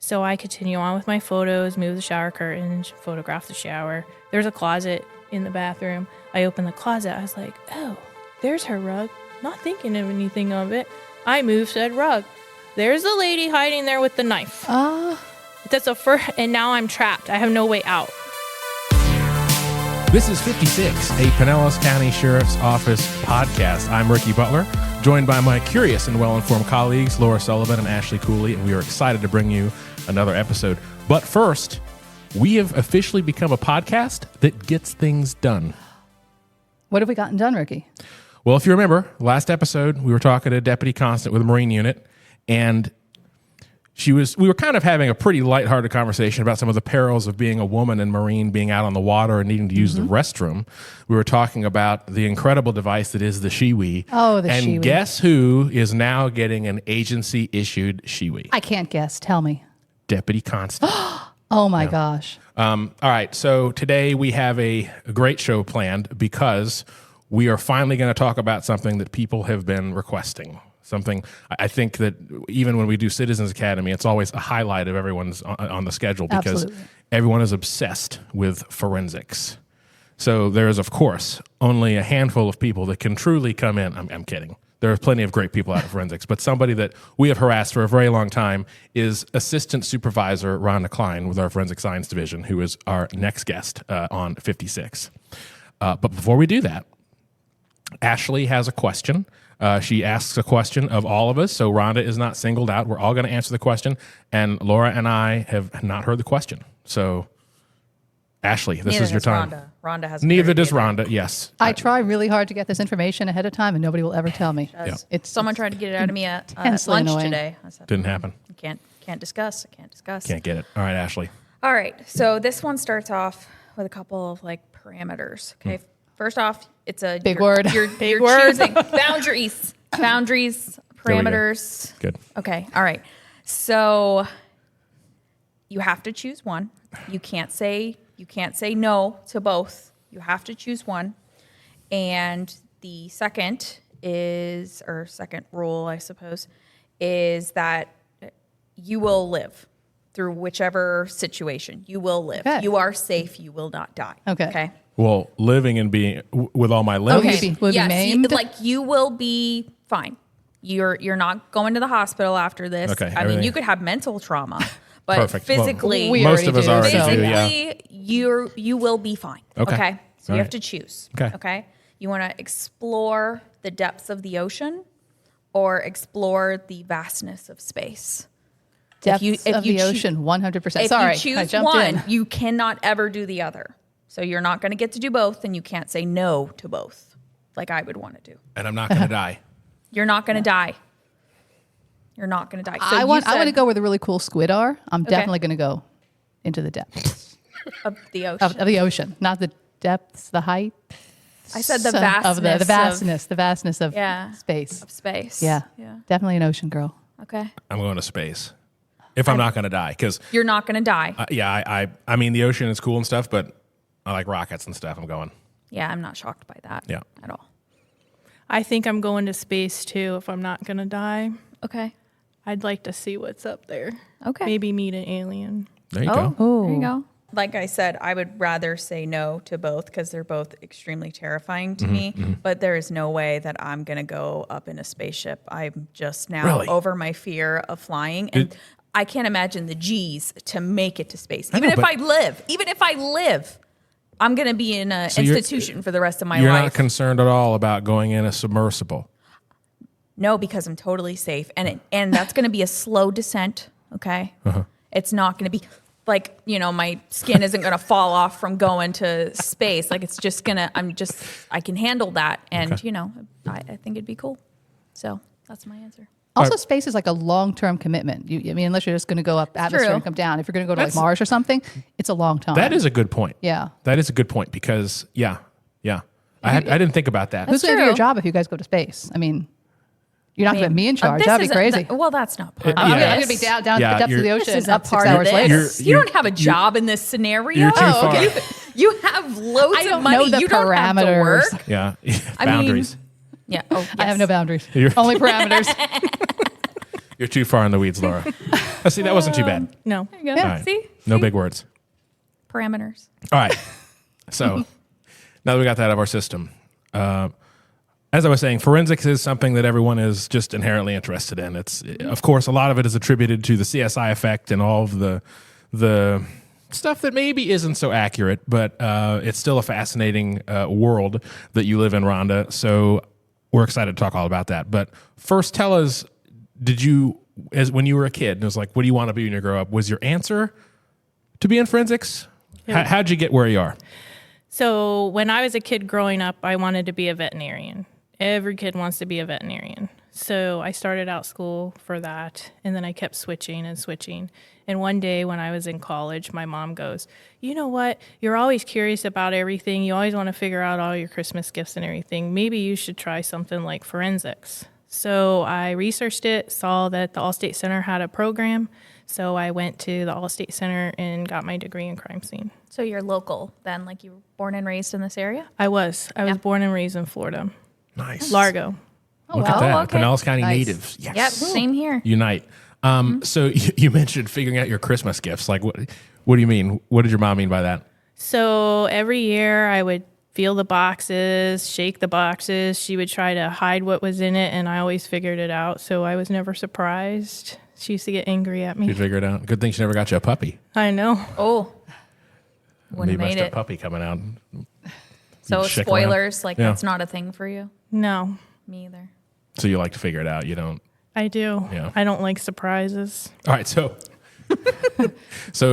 So I continue on with my photos, move the shower curtains, photograph the shower. There's a closet in the bathroom. I open the closet. I was like, oh, there's her rug. Not thinking of anything of it. I move said rug. There's the lady hiding there with the knife. That's a first, and now I'm trapped. I have no way out. This is 56, a Pinellas County Sheriff's Office podcast. I'm Ricky Butler, joined by my curious and well-informed colleagues, Laura Sullivan and Ashley Cooley, and we are excited to bring you another episode. But first, we have officially become a podcast that gets things done. What have we gotten done, Ricky? Well, if you remember, last episode, we were talking to Deputy Constant with the Marine Unit, and we were kind of having a pretty lighthearted conversation about some of the perils of being a woman and Marine, being out on the water and needing to use the restroom. We were talking about the incredible device that is the Shiwi. Oh, the Shiwi. And guess who is now getting an agency-issued Shiwi? I can't guess. Tell me. Deputy Constant. Oh, my gosh. All right, so today we have a great show planned because we are finally going to talk about something that people have been requesting. Something I think that even when we do Citizens Academy, it's always a highlight of everyone's on the schedule because everyone is obsessed with forensics. So there is, of course, only a handful of people that can truly come in. I'm kidding. There are plenty of great people out of forensics, but somebody that we have harassed for a very long time is Assistant Supervisor Rhonda Klein with our Forensic Science Division, who is our next guest on 56. But before we do that, Ashley has a question. She asks a question of all of us, so Rhonda is not singled out. We're all going to answer the question, and Laura and I have not heard the question. So, Ashley, this is your time. Rhonda has. Neither does Rhonda. Yes, I try really hard to get this information ahead of time, and nobody will ever tell me. Someone tried to get it out of me at lunch annoying. today. I said, didn't happen. Can't discuss. I can't discuss. Can't get it. All right, Ashley. All right. So this one starts off with a couple of parameters. Okay. First off, it's a big word. You're choosing boundaries, parameters. Good. Okay. All right. So you have to choose one. You can't say no to both. You have to choose one. And the second rule, I suppose, is that you will live through whichever situation. You will live. Okay. You are safe. You will not die. Okay. Well, living and being with all my limbs. Okay. Will be maimed? You will be fine. You're not going to the hospital after this. Okay, I mean, you could have mental trauma, but Perfect. physically, We most of us already do. physically, Yeah. you will be fine. Okay. So you have to choose. Okay. You want to explore the depths of the ocean or explore the vastness of space. Depths of the ocean, 100%. If Sorry, you choose I jumped one, in. you cannot ever do the other. So you're not going to get to do both, and you can't say no to both, like I would want to do. And I'm not going to die. You're not going to die. You're not going to die. So I want to go where the really cool squid are. I'm definitely going to go into the depths of the ocean. of the ocean, not the depths, the height. I said the vastness. The vastness of space. Of space. Yeah, definitely an ocean girl. Okay. I'm going to space. If I'm not going to die, because you're not going to die. I mean, the ocean is cool and stuff, but I like rockets and stuff. I'm going. Yeah, I'm not shocked by that. Yeah. At all. I think I'm going to space too if I'm not going to die. Okay. I'd like to see what's up there. Okay. Maybe meet an alien. There you go. There you go. Like I said, I would rather say no to both because they're both extremely terrifying to me. But there is no way that I'm going to go up in a spaceship. I'm just now over my fear of flying. And I can't imagine the G's to make it to space. Even if I live, I'm going to be in an institution for the rest of my life. You're not concerned at all about going in a submersible? No, because I'm totally safe. And that's going to be a slow descent, okay? It's not going to be like, my skin isn't going to fall off from going to space. Like, it's just going to, I can handle that. And, I think it'd be cool. So that's my answer. Also, space is like a long-term commitment. Unless you're just going to go up atmosphere and come down. If you're going to go to Mars or something, it's a long time. That is a good point. Yeah. That is a good point because, I didn't think about that. Who's going to do your job if you guys go to space? I mean, you're not going to have me in charge. That'd be crazy. Well, that's not part of I'm this. going to be down at the depths of the ocean. This isn't part of this. You don't have a job in this scenario. You're too far. You have loads of money. Know the you don't have to parameters. work. Yeah. Boundaries. Yeah. Oh, yes. I have no boundaries. Only parameters. You're too far in the weeds, Laura. See, that wasn't too bad. No. There you go. All right. See? No big words. Parameters. All right. So now that we got that out of our system, as I was saying, forensics is something that everyone is just inherently interested in. It's, of course, a lot of it is attributed to the CSI effect and all of the stuff that maybe isn't so accurate, but it's still a fascinating world that you live in, Rhonda. So we're excited to talk all about that. But first, tell us, when you were a kid, and it was like, what do you want to be when you grow up? Was your answer to be in forensics? Yeah. How'd you get where you are? So when I was a kid growing up, I wanted to be a veterinarian. Every kid wants to be a veterinarian. So I started out school for that, and then I kept switching and switching. And one day when I was in college, my mom goes, you know what? You're always curious about everything. You always want to figure out all your Christmas gifts and everything. Maybe you should try something like forensics. So I researched it, saw that the Allstate Center had a program. So I went to the Allstate Center and got my degree in crime scene. So you're local then, like you were born and raised in this area? I was born and raised in Florida. Nice. Largo. Look at that. okay. Pinellas County Nice. natives. Yes. Yep, same here. Unite. So you mentioned figuring out your Christmas gifts. Like, what do you mean? What did your mom mean by that? So every year I would feel the boxes, shake the boxes. She would try to hide what was in it, and I always figured it out. So I was never surprised. She used to get angry at You me. figure it out. Good thing she never got you a puppy. I know. Oh, wouldn't Maybe have made a it. puppy coming out. So You'd shake spoilers, like Yeah. that's not a thing for you? No, Me either. So you like to figure it out. You don't. I do. Yeah. I don't like surprises. All right. So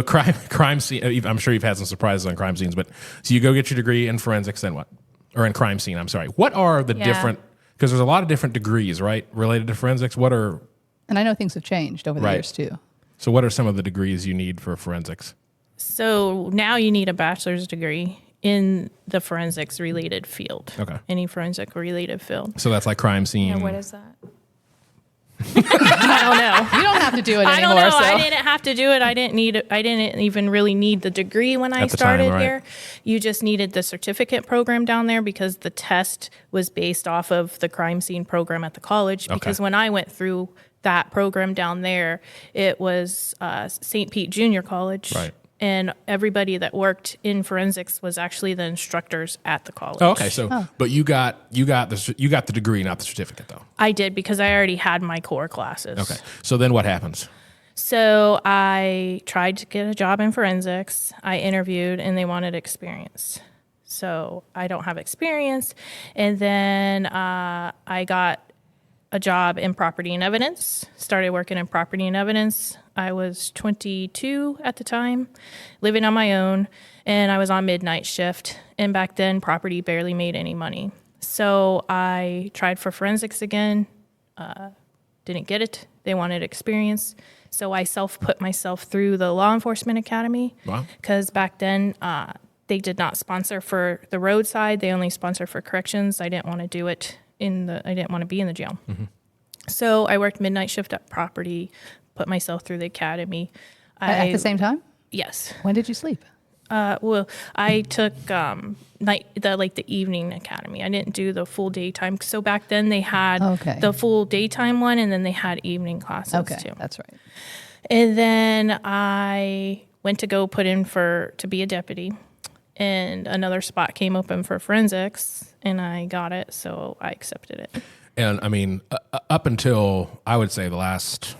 crime scene. I'm sure you've had some surprises on crime scenes, but so you go get your degree in forensics, then what? Or in crime scene. I'm sorry. What are the Yeah. different? Because there's a lot of different degrees, right, related to forensics. What are And I know things have changed over the Right. years too. So what are some of the degrees you need for forensics? So now you need a bachelor's degree in the forensics related field. Okay. Any forensic related field. So that's like crime scene. Yeah, what is that? I don't know. You don't have to do it I anymore. don't know. So. I didn't have to do it. I didn't even really need the degree when I At the time, started right. there. You just needed the certificate program down there because the test was based off of the crime scene program at the college. Because when I went through that program down there, it was St. Pete Junior College. Right. And everybody that worked in forensics was actually the instructors at the college. Oh, okay. So, but you got the degree, not the certificate, though. I did because I already had my core classes. Okay. So then what happens? So I tried to get a job in forensics. I interviewed and they wanted experience. So I don't have experience. And then I got a job in property and evidence, started working in property and evidence. I was 22 at the time, living on my own, and I was on midnight shift. And back then, property barely made any money. So I tried for forensics again, didn't get it. They wanted experience. So I self-put myself through the law enforcement academy. Wow. Because back then, they did not sponsor for the roadside. They only sponsored for corrections. I didn't want to do it I didn't want to be in the jail. Mm-hmm. So I worked midnight shift at property, put myself through the academy. At the same time? Yes. When did you sleep? Well, I took the evening academy. I didn't do the full daytime. So back then they had the full daytime one, and then they had evening classes too. That's right. And then I went to go put in to be a deputy, and another spot came open for forensics, and I got it, so I accepted it. And I mean, up until I would say the last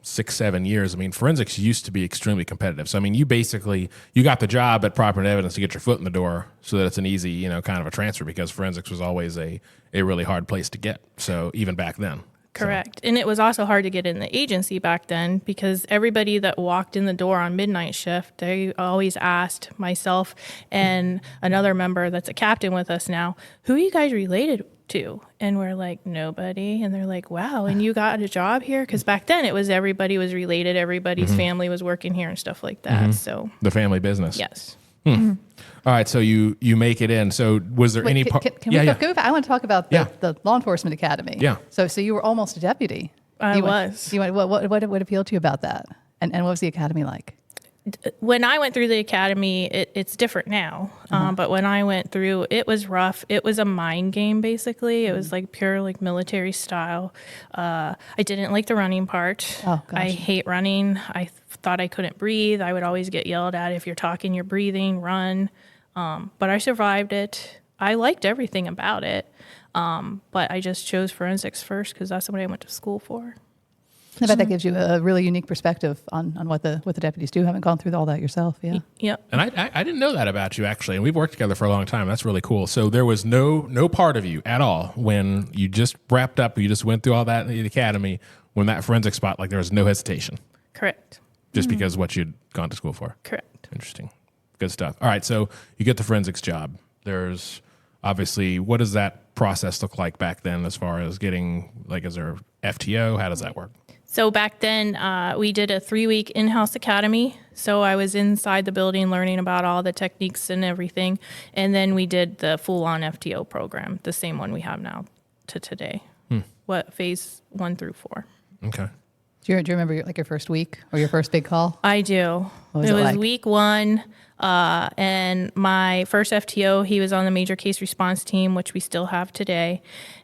6-7 years, I mean, forensics used to be extremely competitive. So I mean, you got the job at property and evidence to get your foot in the door, so that it's an easy, kind of a transfer, because forensics was always a really hard place to get. So even back then. Correct. And it was also hard to get in the agency back then, because everybody that walked in the door on midnight shift, they always asked myself and another member that's a captain with us now, who are you guys related to? And we're like, nobody. And they're like, wow, and you got a job here? Because back then it was everybody was related. Everybody's family was working here and stuff like that. So the family business. yes. All right. So you make it in. So was there any part? Can we go back? I want to talk about the law enforcement academy. Yeah. So you were almost a deputy. I was. What appealed to you about that? And what was the academy like? when I went through the academy, it's different now. But when I went through, it was rough. It was a mind game, basically. It was like pure like military style. I didn't like the running part. Oh, gosh. I hate running. I thought I couldn't breathe. I would always get yelled at if you're talking, you're breathing, run. But I survived it. I liked everything about it. But I just chose forensics first because that's what I went to school for. I bet that gives you a really unique perspective on what the deputies do. Haven't gone through all that yourself, yeah. Yep. And I didn't know that about you, actually. And we've worked together for a long time. That's really cool. So there was no part of you at all when you just wrapped up, you just went through all that in the academy, when that forensic spot, like there was no hesitation. Correct. Just because what you'd gone to school for. Correct. Interesting. Good stuff. All right, so you get the forensics job. There's obviously, what does that process look like back then as far as getting, like, is there FTO? How does that work? So back then, we did a 3-week in-house academy. So I was inside the building learning about all the techniques and everything. And then we did the full-on FTO program, the same one we have now to today. What phase 1 through 4. Okay. Do you remember your first week or your first big call? I do. What was it it was like? week 1. And my first FTO, he was on the major case response team, which we still have today.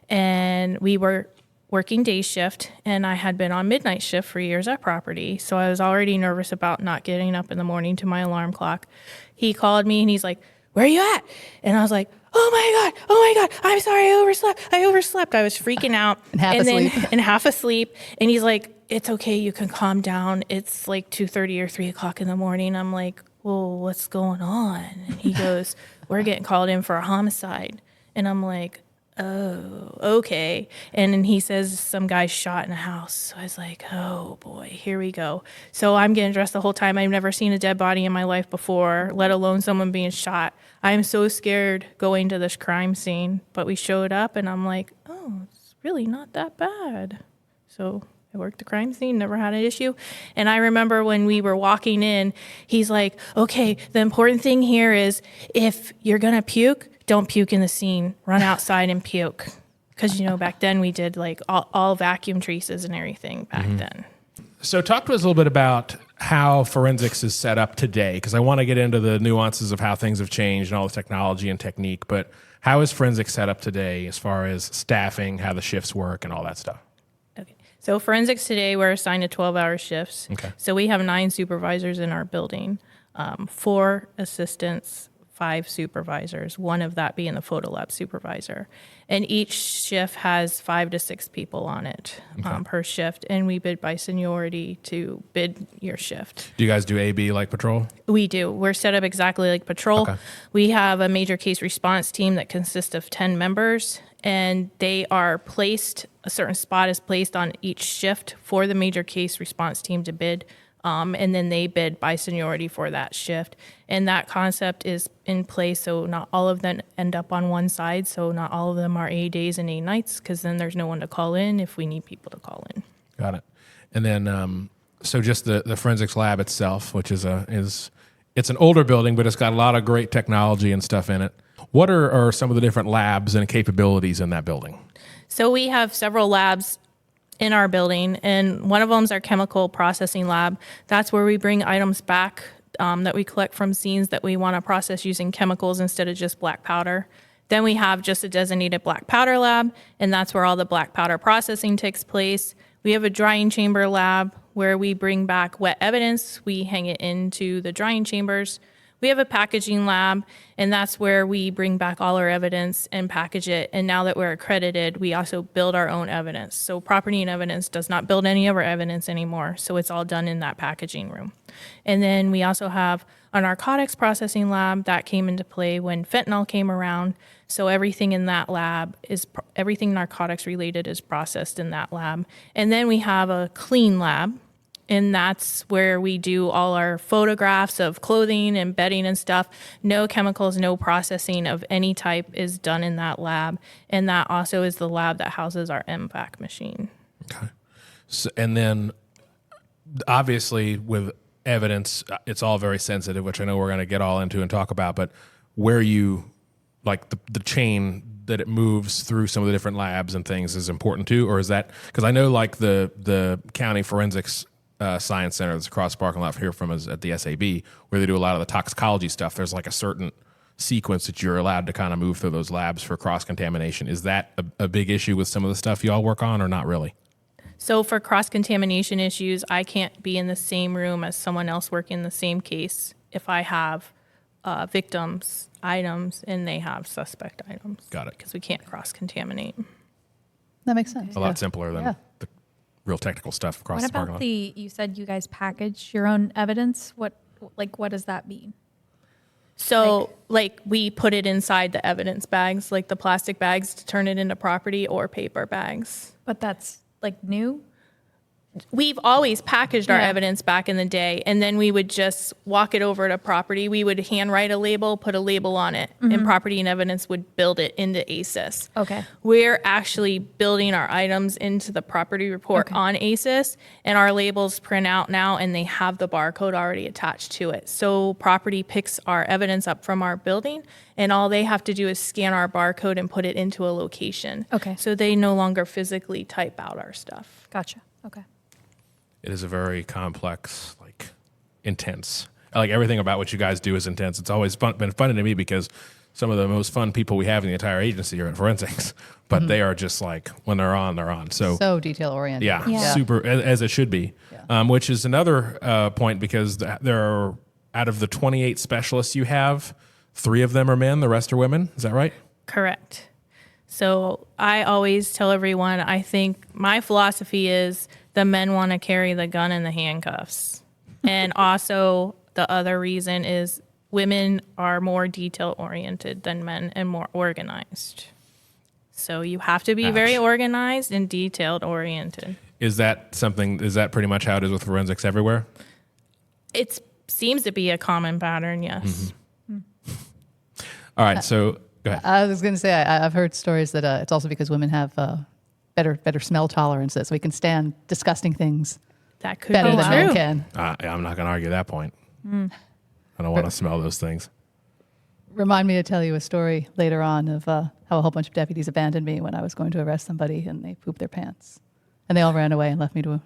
And we were working day shift, and I had been on midnight shift for years at property. So I was already nervous about not getting up in the morning to my alarm clock. He called me and he's like, "Where are you at?" And I was like, oh my God, I'm sorry, I overslept. I was freaking out. And half asleep. And he's like, "It's okay, you can calm down. It's like 2:30 or 3 o'clock in the morning." I'm like, "Well, what's going on?" And he goes, "We're getting called in for a homicide." And I'm like, "Oh, okay." And then he says some guy shot in a house. So I was like, oh boy, here we go. So I'm getting dressed the whole time. I've never seen a dead body in my life before, let alone someone being shot. I'm so scared going to this crime scene. But we showed up and I'm like, oh, it's really not that bad. So I worked the crime scene, never had an issue. And I remember when we were walking in, he's like, "Okay, the important thing here is if you're going to puke, don't puke in the scene. Run outside and puke." Because, back then we did like all vacuum traces and everything back then. So talk to us a little bit about how forensics is set up today, because I want to get into the nuances of how things have changed and all the technology and technique. But how is forensics set up today as far as staffing, how the shifts work, and all that stuff? Okay. So forensics today, we're assigned to 12-hour shifts. Okay. So we have 9 supervisors in our building, 4 assistants, 5 supervisors, one of that being the photo lab supervisor. And each shift has 5 to 6 people on it per shift. And we bid by seniority to bid your shift. Do you guys do A/B like patrol? We do. We're set up exactly like patrol. Okay. We have a major case response team that consists of 10 members, and they are placed, a certain spot is placed on each shift for the major case response team to bid. And then they bid by seniority for that shift. And that concept is in place, so not all of them end up on one side. So not all of them are A days and A nights, because then there's no one to call in if we need people to call in. Got it. And then, so just the forensics lab itself, which is it's an older building, but it's got a lot of great technology and stuff in it. What are some of the different labs and capabilities in that building? So we have several labs in our building, and one of them is our chemical processing lab. That's where we bring items back that we collect from scenes that we want to process using chemicals instead of just black powder. Then we have just a designated black powder lab, and that's where all the black powder processing takes place. We have a drying chamber lab where we bring back wet evidence. We hang it into the drying chambers. We have a packaging lab, and that's where we bring back all our evidence and package it. And now that we're accredited, we also build our own evidence. So Property and Evidence does not build any of our evidence anymore. So it's all done in that packaging room. And then we also have a narcotics processing lab that came into play when fentanyl came around. So everything in that lab everything narcotics related is processed in that lab. And then we have a clean lab. And that's where we do all our photographs of clothing and bedding and stuff. No chemicals, no processing of any type is done in that lab. And that also is the lab that houses our MVAC machine. Okay. So, and then obviously with evidence, it's all very sensitive, which I know we're going to get all into and talk about, but where you, like the chain that it moves through some of the different labs and things is important too? Or is that, because I know like the county forensics science center that's across the parking lot here from us at the SAB, where they do a lot of the toxicology stuff. There's like a certain sequence that you're allowed to kind of move through those labs for cross-contamination. Is that a big issue with some of the stuff you all work on, or not really? So for cross-contamination issues, I can't be in the same room as someone else working the same case if I have victims' items and they have suspect items. Got it. Because we can't cross-contaminate. That makes sense. A lot simpler than the real technical stuff across What the parking about lot. you said you guys package your own evidence? What does that mean? So, like, we put it inside the evidence bags, like the plastic bags to turn it into property, or paper bags. But that's like new? We've always packaged our Yeah. evidence back in the day, and then we would just walk it over to property. We would handwrite a label, put a label on it, and property and evidence would build it into ACES. Okay. We're actually building our items into the property report on ACES, and our labels print out now, and they have the barcode already attached to it. So property picks our evidence up from our building, and all they have to do is scan our barcode and put it into a location. Okay. So they no longer physically type out our stuff. Gotcha. Okay. It is a very complex, like, intense. Like, everything about what you guys do is intense. It's always been funny to me because some of the most fun people we have in the entire agency are in forensics, but they are just like, when they're on, they're on. So detail oriented. yeah, super, as it should be. Which is another point, because there are, out of the 28 specialists you have, 3 of them are men, the rest are women. Is that right? Correct. So I always tell everyone, I think my philosophy is the men want to carry the gun and the handcuffs. And also the other reason is women are more detail oriented than men and more organized. So you have to be very organized and detailed oriented. Is that pretty much how it is with forensics everywhere? It seems to be a common pattern, yes. All right, so go ahead. I was going to say, I've heard stories that it's also because women have better smell tolerances. We can stand disgusting things That could better be than true. men can. I'm not going to argue that point. I don't want to smell those things. Remind me to tell you a story later on of how a whole bunch of deputies abandoned me when I was going to arrest somebody, and they pooped their pants. And they all ran away and left me to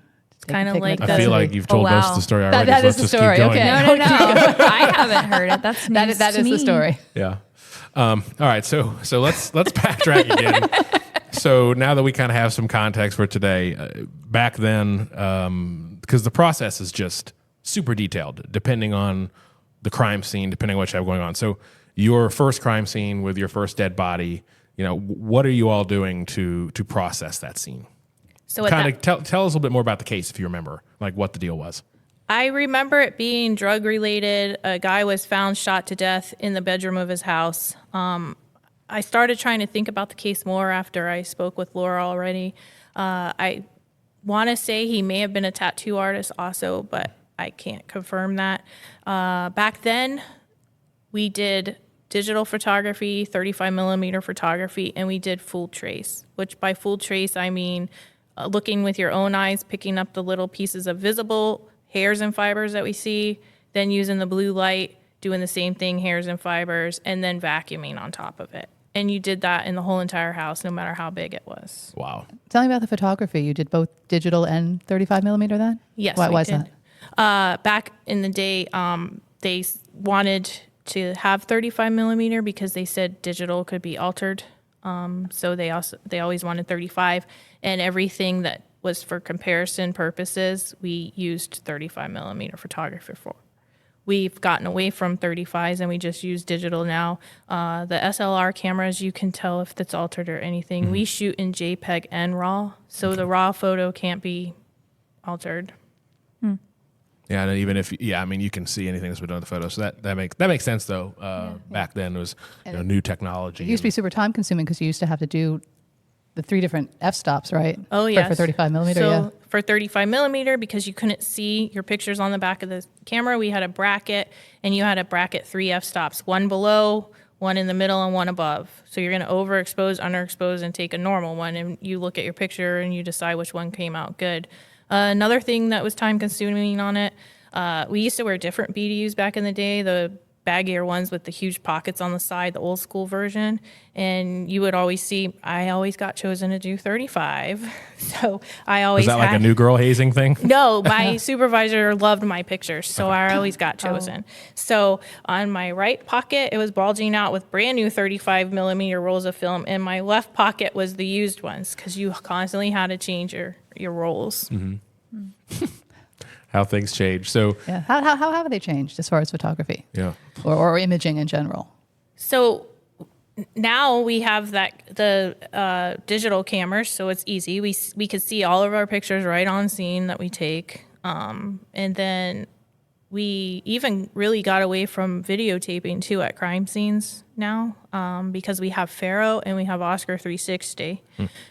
kinda take like them I to feel custody. like you've told most of the story already. that so is let's the just keep story, going. okay. No. I haven't heard it. That's news That to is me. the story. Yeah. All right. So let's backtrack again. So now that we kind of have some context for today, back then, because the process is just super detailed, depending on the crime scene, depending on what you have going on. So your first crime scene with your first dead body, what are you all doing to process that scene? So at Kind that- of tell us a little bit more about the case, if you remember, like what the deal was. I remember it being drug related. A guy was found shot to death in the bedroom of his house. I started trying to think about the case more after I spoke with Laura already. I want to say he may have been a tattoo artist also, but I can't confirm that. Back then, we did digital photography, 35 millimeter photography, and we did full trace, which by full trace, I mean looking with your own eyes, picking up the little pieces of visible hairs and fibers that we see, then using the blue light, doing the same thing, hairs and fibers, and then vacuuming on top of it. And you did that in the whole entire house, no matter how big it was. Wow. Tell me about the photography. You did both digital and 35 millimeter then? Yes, Why we is did. that? Back in the day, they wanted to have 35 millimeter because they said digital could be altered. So they always wanted 35, and everything that was for comparison purposes, we used 35 millimeter photography for. We've gotten away from 35s and we just use digital now. The SLR cameras, you can tell if it's altered or anything. We shoot in JPEG and RAW, so the RAW photo can't be altered. Yeah, and even if you can see anything that's been done with the photo. So that makes sense though. Back then it was new technology. It used to be super time consuming because you used to have to do the 3 different f-stops, right? Oh, yes. For 35 millimeter, so yeah. for 35 millimeter, because you couldn't see your pictures on the back of the camera, we had a bracket, and you had to bracket 3 f-stops, 1 below, 1 in the middle, and 1 above. So you're going to overexpose, underexpose, and take a normal one, and you look at your picture and you decide which one came out good. Another thing that was time consuming on it, we used to wear different BDUs back in the day. The baggier ones with the huge pockets on the side, the old school version. And you would always see, I always got chosen to do 35. So I always Was that like a new girl hazing thing? No, my supervisor loved my pictures, so I always got chosen. So on my right pocket, it was bulging out with brand new 35 millimeter rolls of film, and my left pocket was the used ones because you constantly had to change your rolls. How things change. So Yeah. How have they changed as far as photography yeah. or imaging in general? So now we have the digital cameras, so it's easy. We could see all of our pictures right on scene that we take, and then we even really got away from videotaping too at crime scenes now, because we have Faro and we have Oscar 360.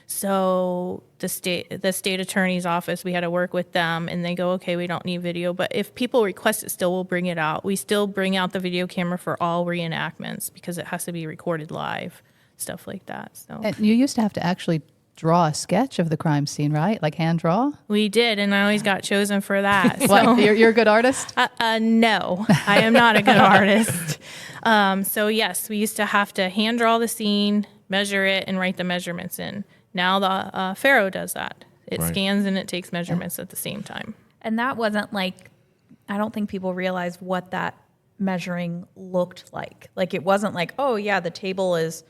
So the state attorney's office, we had to work with them, and they go, okay, we don't need video, but if people request it, still we'll bring it out. We still bring out the video camera for all reenactments because it has to be recorded live, stuff like that. So And you used to have to actually draw a sketch of the crime scene, right? Like hand draw? we did, and I always got chosen for that. So. What? You're a good artist? No, I am not a good artist. So yes, we used to have to hand draw the scene, measure it, and write the measurements in. Now the Faro does that. It Right. scans and it takes measurements at the same time. And that wasn't like, I don't think people realized what that measuring looked like. Like it wasn't like, oh yeah, the table is,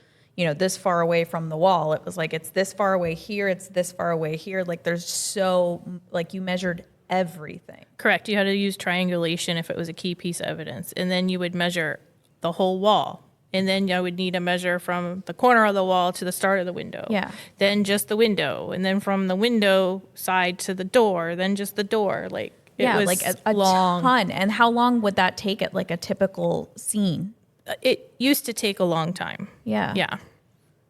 this far away from the wall. It was like, it's this far away here, it's this far away here. Like you measured everything. Correct. You had to use triangulation if it was a key piece of evidence. And then you would measure the whole wall. And then you would need a measure from the corner of the wall to the start of the window. Yeah. Then just the window. And then from the window side to the door. Then just the door. Like it was like a long. ton. And how long would that take at like a typical scene? It used to take a long time. Yeah. Yeah.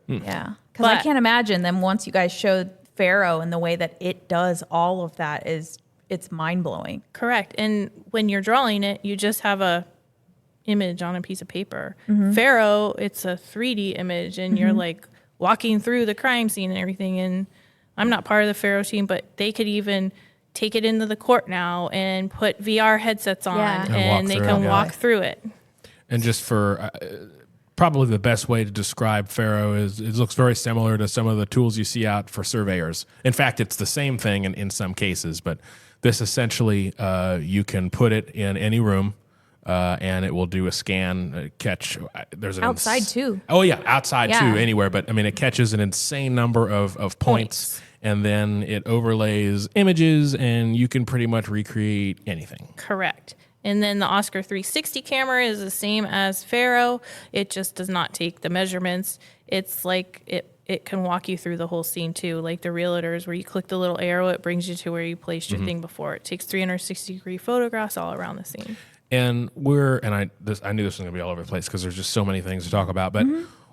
Yeah. Because I But- can't imagine then once you guys showed Faro and the way that it does all of that it's mind blowing. Correct. And when you're drawing it, you just have a image on a piece of paper. Faro, it's a 3D image, and you're like walking through the crime scene and everything. And I'm not part of the Faro team, but they could even take it into the court now and put VR headsets on, Yeah. And walk and they through can it, yeah. walk through it. And just for probably the best way to describe Faro is it looks very similar to some of the tools you see out for surveyors. In fact, it's the same thing in some cases, but this essentially you can put it in any room and it will do a scan, catch. There's an Outside too. Oh yeah, outside Yeah. too, anywhere. But I mean, it catches an insane number of points, and then it overlays images, and you can pretty much recreate anything. Correct. And then the Oscar 360 camera is the same as Faro. It just does not take the measurements. It's like it can walk you through the whole scene too. Like the realtors where you click the little arrow, it brings you to where you placed your thing before. It takes 360-degree photographs all around the scene. And I knew this was going to be all over the place because there's just so many things to talk about. But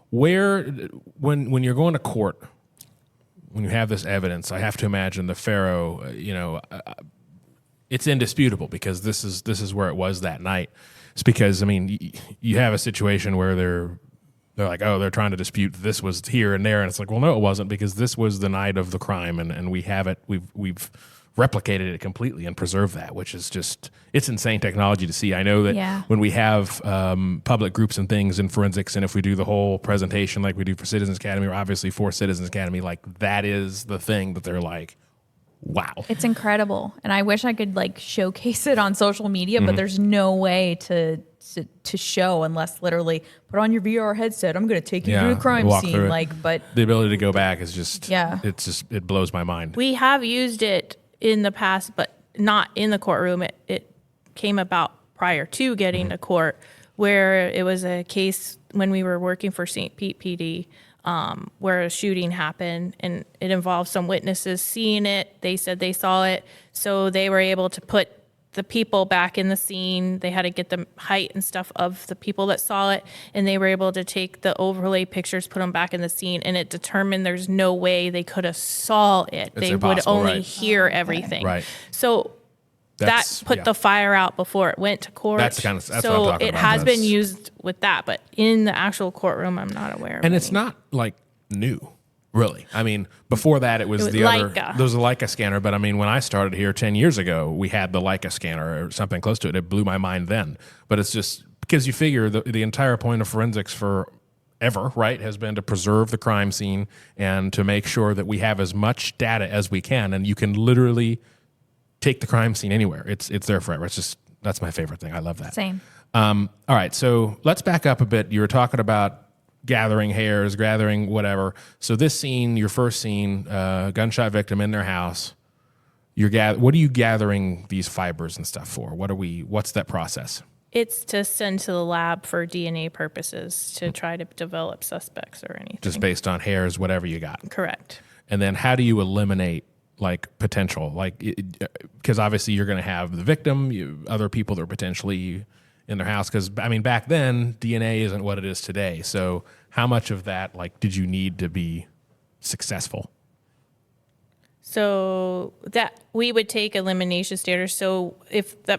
when you're going to court, when you have this evidence, I have to imagine the Faro, it's indisputable because this is where it was that night. It's because you have a situation where they're like, oh, they're trying to dispute this was here and there, and it's like, well, no, it wasn't, because this was the night of the crime, and we have it. We've replicated it completely and preserved that, which is just, it's insane technology to see. I know that when we have public groups and things in forensics, and if we do the whole presentation like we do for Citizens Academy, or obviously for Citizens Academy, like that is the thing that they're like, wow. It's incredible. And I wish I could like showcase it on social media, but there's no way to show unless literally put on your VR headset. I'm going to take you through the crime walk through scene. it. Like, but The ability to go back is just, Yeah. it blows my mind. We have used it in the past, but not in the courtroom. It came about prior to getting to court, where it was a case when we were working for St. Pete PD, where a shooting happened, and it involved some witnesses seeing it. They said they saw it, so they were able to put the people back in the scene. They had to get the height and stuff of the people that saw it, and they were able to take the overlay pictures, put them back in the scene, and it determined there's no way they could have saw it. They would impossible, only right. hear everything. Right. So That's- that put yeah. the fire out before it went to court. That's what I'm so talking it about. has That's- been used with that, but in the actual courtroom, I'm not aware of And it's any. not like new, really. I mean, before that, it was was the other. Leica. There was a Leica scanner, but I mean, when I started here 10 years ago, we had the Leica scanner or something close to it. It blew my mind then. But it's just because you figure the entire point of forensics forever, right, has been to preserve the crime scene and to make sure that we have as much data as we can. And you can literally take the crime scene anywhere. It's there forever. That's my favorite thing. I love that. Same. All right, so let's back up a bit. You were talking about gathering hairs, gathering whatever. So this scene, your first scene, gunshot victim in their house. What are you gathering these fibers and stuff for? What's that process? It's to send to the lab for DNA purposes to try to develop suspects or anything. Just based on hairs, whatever you got. Correct. And then how do you eliminate like potential, like, because obviously you're going to have the victim, other people that are potentially in their house. Because I mean, back then DNA isn't what it is today. So how much of that, like, did you need to be successful? So that we would take elimination standards. So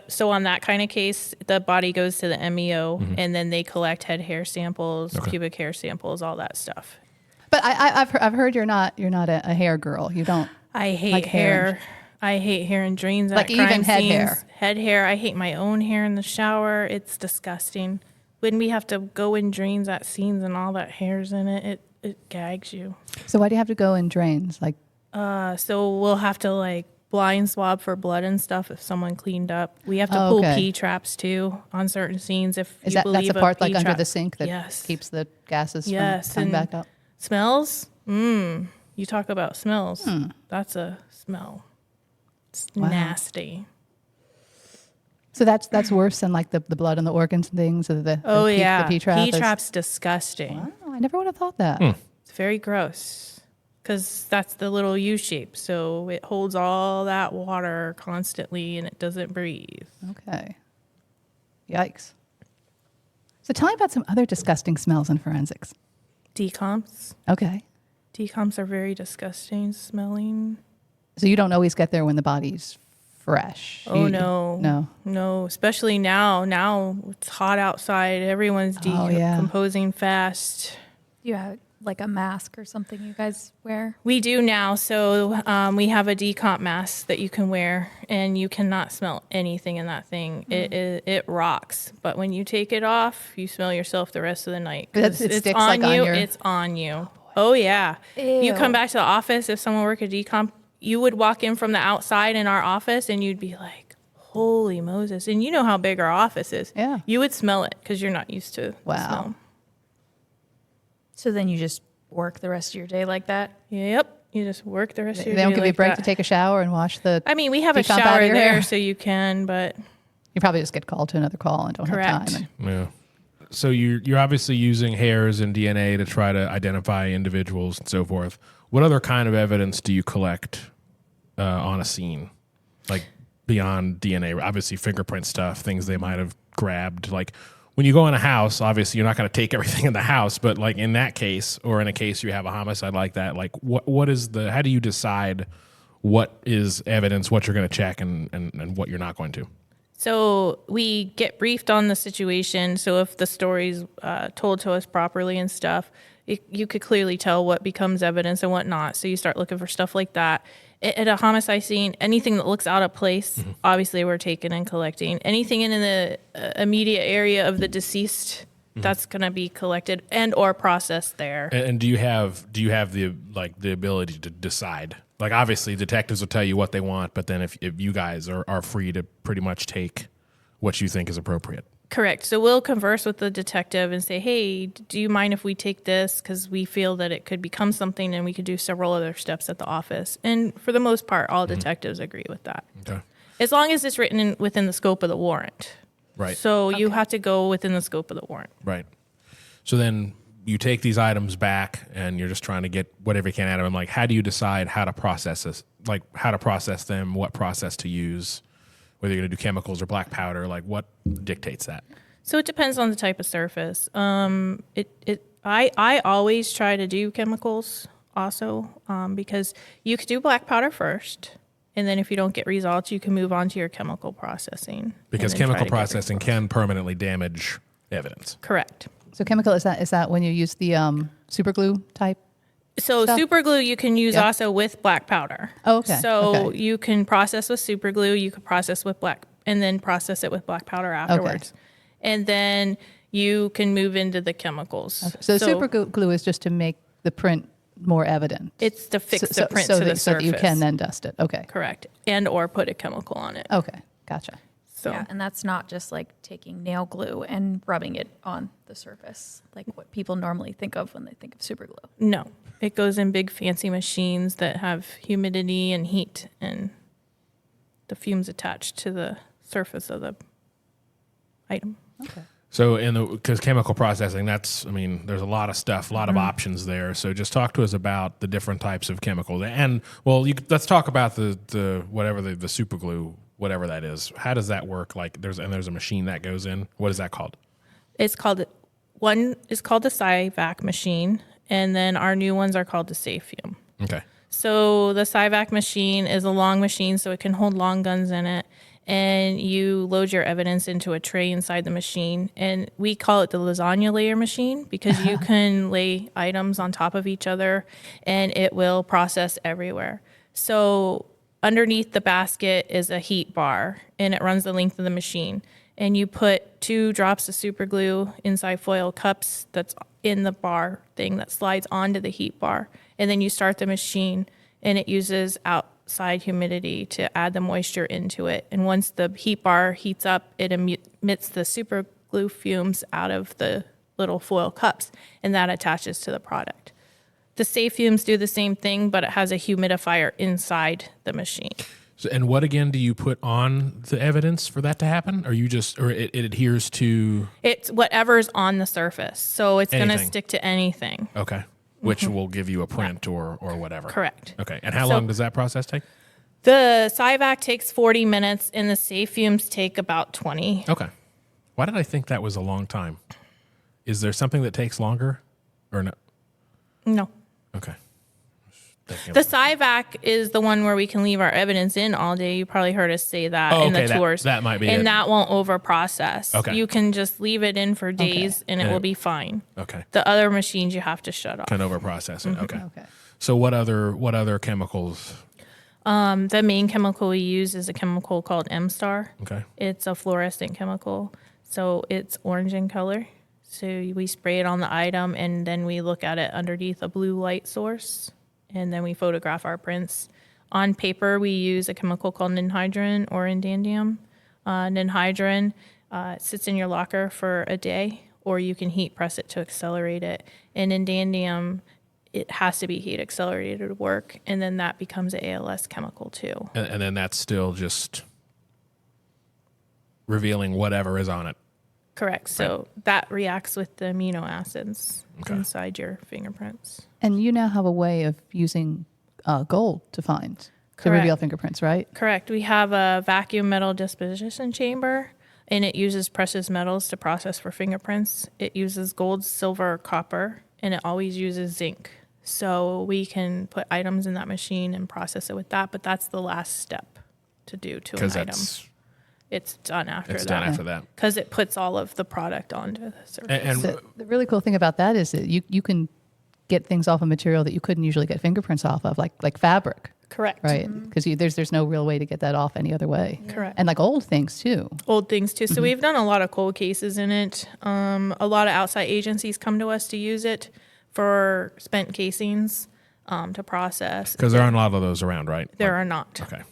so on that kind of case, the body goes to the MEO and then they collect head hair samples, pubic hair samples, all that stuff. But I've heard you're not a hair girl. You don't. I hate like hair. I hate hair and dreams. Like at crime even head scenes. hair. Head hair. I hate my own hair in the shower. It's disgusting. When we have to go in drains at scenes and all that hair's in it, it gags you. So why do you have to go in drains? Like, so we'll have to like blind swab for blood and stuff if someone cleaned up. We have to pull pee traps too on certain scenes if you believe that's the part like pee under trap. the sink that keeps the gases from coming back up? Smells? You talk about smells. That's a smell. It's nasty. So that's worse than like the blood and the organs and things. Or the pee trap. Pee trap's disgusting. Wow, I never would have thought that. It's very gross because that's the little U shape. So it holds all that water constantly and it doesn't breathe. Okay. Yikes. So tell me about some other disgusting smells in forensics. Decomps. Okay. Decomps are very disgusting smelling. So you don't always get there when the body's fresh. Oh, no. Especially now. Now it's hot outside. Everyone's decomposing fast. You have like a mask or something you guys wear? We do now. So we have a decomp mask that you can wear, and you cannot smell anything in that thing. It rocks. But when you take it off, you smell yourself the rest of the night. It it's sticks on like you. on your... It's on you. Oh, yeah. Ew. You come back to the office, if someone worked a decomp, you would walk in from the outside in our office, and you'd be like, holy Moses. And you know how big our office is. Yeah. You would smell it because you're not used to the smell. So then you just work the rest of your day like that? Yep. You just work the rest of your day. They don't give you a break that. to take a shower and wash the... I mean, we have a decomp out shower of your there, hair. so you can, but... You probably just get called to another call and don't have time. Yeah. So you're obviously using hairs and DNA to try to identify individuals and so forth. What other kind of evidence do you collect on a scene? Like beyond DNA, obviously fingerprint stuff, things they might have grabbed. Like when you go in a house, obviously you're not going to take everything in the house, but like in that case, or in a case you have a homicide like that, like what is how do you decide what is evidence, what you're going to check and what you're not going to? So we get briefed on the situation. So if the story's told to us properly and stuff, you could clearly tell what becomes evidence and what not. So you start looking for stuff like that. At a homicide scene, anything that looks out of place, obviously we're taking and collecting. Anything in the immediate area of the deceased, that's going to be collected and or processed there. And do you have the ability to decide? Like obviously detectives will tell you what they want, but then if you guys are free to pretty much take what you think is appropriate. Correct. So we'll converse with the detective and say, hey, do you mind if we take this? Because we feel that it could become something and we could do several other steps at the office. And for the most part, all detectives agree with that. Okay. As long as it's written within the scope of the warrant. Right. So you have to go within the scope of the warrant. Right. So then you take these items back and you're just trying to get whatever you can out of them. Like, how do you decide how to process this? Like, how to process them, what process to use, whether you're going to do chemicals or black powder, like what dictates that? So it depends on the type of surface. I always try to do chemicals also because you could do black powder first. And then if you don't get results, you can move on to your chemical processing. Because chemical processing can permanently damage evidence. Correct. So chemical, is that when you use the super glue type? So stuff? super glue you can use also with black powder. Oh, okay. So you can process with super glue, you could process with and then process it with black powder afterwards. and then you can move into the chemicals. So super glue is just to make the print more evident. It's to fix the print to the surface. So that you can then dust it. Okay. Correct. And or put a chemical on it. Okay. Gotcha. So Yeah, and that's not just like taking nail glue and rubbing it on the surface, like what people normally think of when they think of super glue. no, it goes in big fancy machines that have humidity and heat and the fumes attached to the surface of the item. Okay. So because chemical processing, there's a lot of stuff, a lot of options there. So just talk to us about the different types of chemicals. And let's talk about the super glue, whatever that is. How does that work? Like there's a machine that goes in. What is that called? One is called the SciVac machine, and then our new ones are called the SafeFume. Okay. So the SciVac machine is a long machine, so it can hold long guns in it. And you load your evidence into a tray inside the machine. And we call it the lasagna layer machine because you can lay items on top of each other and it will process everywhere. So underneath the basket is a heat bar and it runs the length of the machine. And you put 2 drops of super glue inside foil cups that's in the bar thing that slides onto the heat bar. And then you start the machine and it uses outside humidity to add the moisture into it. And once the heat bar heats up, it emits the super glue fumes out of the little foil cups, and that attaches to the product. The safe fumes do the same thing, but it has a humidifier inside the machine. So, and what again do you put on the evidence for that to happen? Or it adheres to? It's whatever's on the surface. So it's going to Anything. stick to anything. Okay. Which will give you a print or whatever. Correct. Okay. And how long does that process take? The SciVac takes 40 minutes and the safe fumes take about 20. Okay. Why did I think that was a long time? Is there something that takes longer or no? No. Okay. The SciVac is the one where we can leave our evidence in all day. You probably heard us say that in the tours. That might be and it. that won't overprocess. Okay. You can just leave it in for days and it will be fine. Okay. The other machines you have to shut off. Can overprocess it. Okay. Okay. So what other chemicals? The main chemical we use is a chemical called M-Star. Okay. It's a fluorescent chemical, so it's orange in color. So we spray it on the item and then we look at it underneath a blue light source. And then we photograph our prints. On paper, we use a chemical called ninhydrin or indandium. Ninhydrin sits in your locker for a day, or you can heat press it to accelerate it. And indandium, it has to be heat accelerated to work, and then that becomes an ALS chemical too. And then that's still just revealing whatever is on it. Correct. So that reacts with the amino acids Okay. inside your fingerprints. And you now have a way of using gold to Correct. reveal fingerprints, right? Correct. We have a vacuum metal disposition chamber, and it uses precious metals to process for fingerprints. It uses gold, silver, copper, and it always uses zinc. So we can put items in that machine and process it with that, but that's the last step to do to an item. It's done after that. It's done after that. Because it puts all of the product onto the surface. And So the really cool thing about that is that you can get things off a material that you couldn't usually get fingerprints off of, like fabric, Correct. right? Because there's no real way to get that off any other way. Correct. And like old things too. Old things too. So we've done a lot of cold cases in it. A lot of outside agencies come to us to use it for spent casings to process. because there aren't a lot of those around, right? There are not. Okay.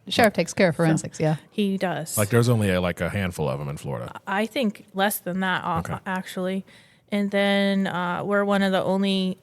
Sheriff takes care of forensics, yeah. He does. Like there's only a handful of them in Florida. I think less than that, Okay. actually. And then we're one of the only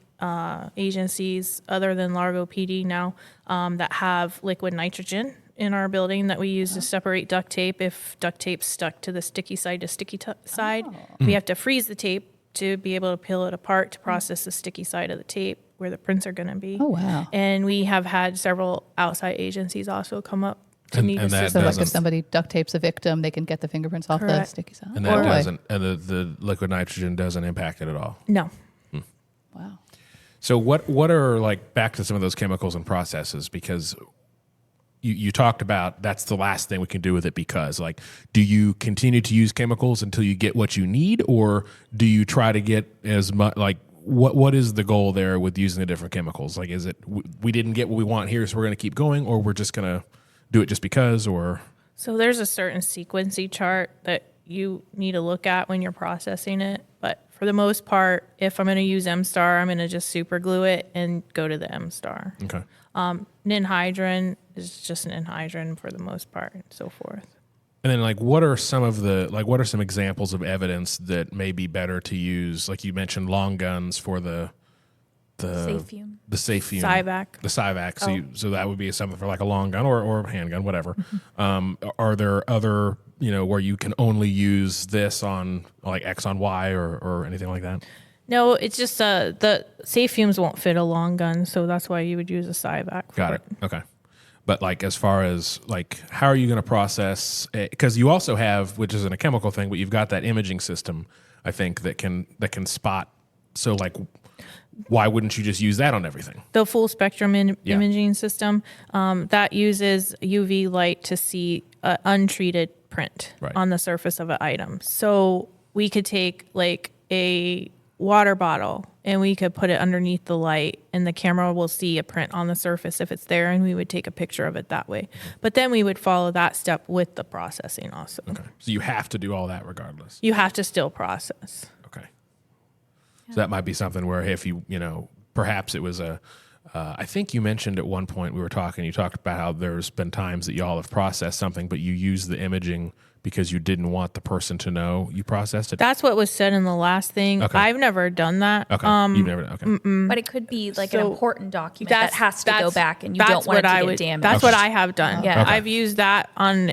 agencies, other than Largo PD now, that have liquid nitrogen in our building that we use to separate duct tape. If duct tape's stuck to the sticky side to sticky side, we have to freeze the tape to be able to peel it apart to process the sticky side of the tape where the prints are going to be. Oh, wow. And we have had several outside agencies also come up to need and that assistance. So like doesn't- if somebody duct tapes a victim, they can get the fingerprints off the Correct. sticky side. And that Boy. doesn't, and the liquid nitrogen doesn't impact it at all. No. Wow. So what are, like, back to some of those chemicals and processes, because you talked about that's the last thing we can do with it, because, like, do you continue to use chemicals until you get what you need, or do you try to get as much, like, what is the goal there with using the different chemicals? Like, is it we didn't get what we want here, so we're going to keep going, or we're just going to do it just because, or? So there's a certain sequencing chart that you need to look at when you're processing it. But for the most part, if I'm going to use MSTAR, I'm going to just super glue it and go to the MSTAR. Okay. Ninhydrin is just ninhydrin for the most part, and so forth. And then, like, what are some examples of evidence that may be better to use? Like you mentioned, long guns for the Safe fume. the safe fume, Cyvac. the Cyvac. So, Oh. so that would be something for like a long gun or a handgun, whatever. Are there other, where you can only use this on like X on Y or anything like that? No, it's just the safe fumes won't fit a long gun, so that's why you would use a Cyvac. Got it. Okay. But like, as far as like, how are you going to process? Because you also have, which isn't a chemical thing, but you've got that imaging system, I think, that can spot. So like, why wouldn't you just use that on everything? The full spectrum imaging system that uses UV light to see untreated print Right. on the surface of an item. So we could take like a water bottle and we could put it underneath the light and the camera will see a print on the surface if it's there, and we would take a picture of it that way. But then we would follow that step with the processing also. Okay. So you have to do all that regardless. You have to still process. Okay. So that might be something where if perhaps it was I think you mentioned at one point you talked about how there's been times that y'all have processed something, but you used the imaging because you didn't want the person to know you processed it. That's what was said in the last thing. Okay. I've never done that. Okay. You've never, okay. But it could be like an So important document that has to go back, and you that's don't want it what to I get would- damaged. That's what I have done. Yeah. Okay. I've used that on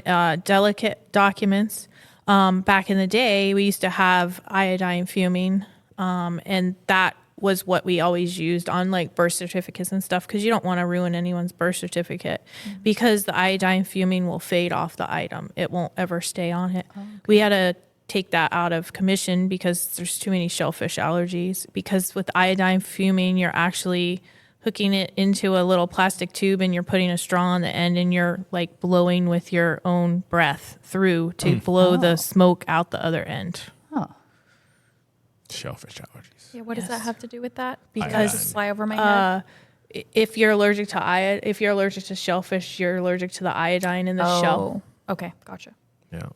delicate documents. Back in the day, we used to have iodine fuming, and that was what we always used on like birth certificates and stuff, because you don't want to ruin anyone's birth certificate because the iodine fuming will fade off the item. It won't ever stay on it. We had to take that out of commission because there's too many shellfish allergies. Because with iodine fuming, you're actually hooking it into a little plastic tube and you're putting a straw on the end and you're like blowing with your own breath through to blow the smoke out the other end. Oh. Shellfish allergies. Yeah, what does that have to do with that? Because, Just fly over my head. If you're allergic to shellfish, you're allergic to the iodine in the shell. Okay, gotcha. Yeah.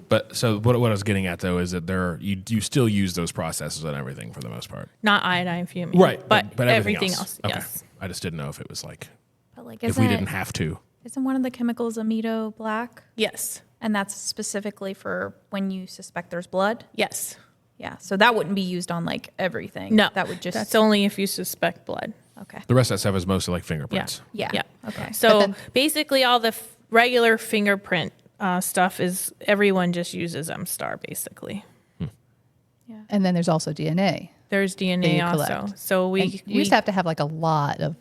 But so what I was getting at though is that you still use those processes on everything for the most part. Not iodine fuming. Right. But everything else, Okay. yes. I just didn't know if it was like, But like, if we didn't have to. Isn't one of the chemicals amido black? Yes. And that's specifically for when you suspect there's blood? Yes. Yeah, so that wouldn't be used on like everything. No. That would just. That's only if you suspect blood. Okay. The rest of that stuff is mostly like fingerprints. Yeah. Yeah. Okay. So basically all the regular fingerprint stuff is everyone just uses MSTAR basically. Yeah. And then there's also DNA. There's that DNA you also. collect. So And we you used to have to have like a lot of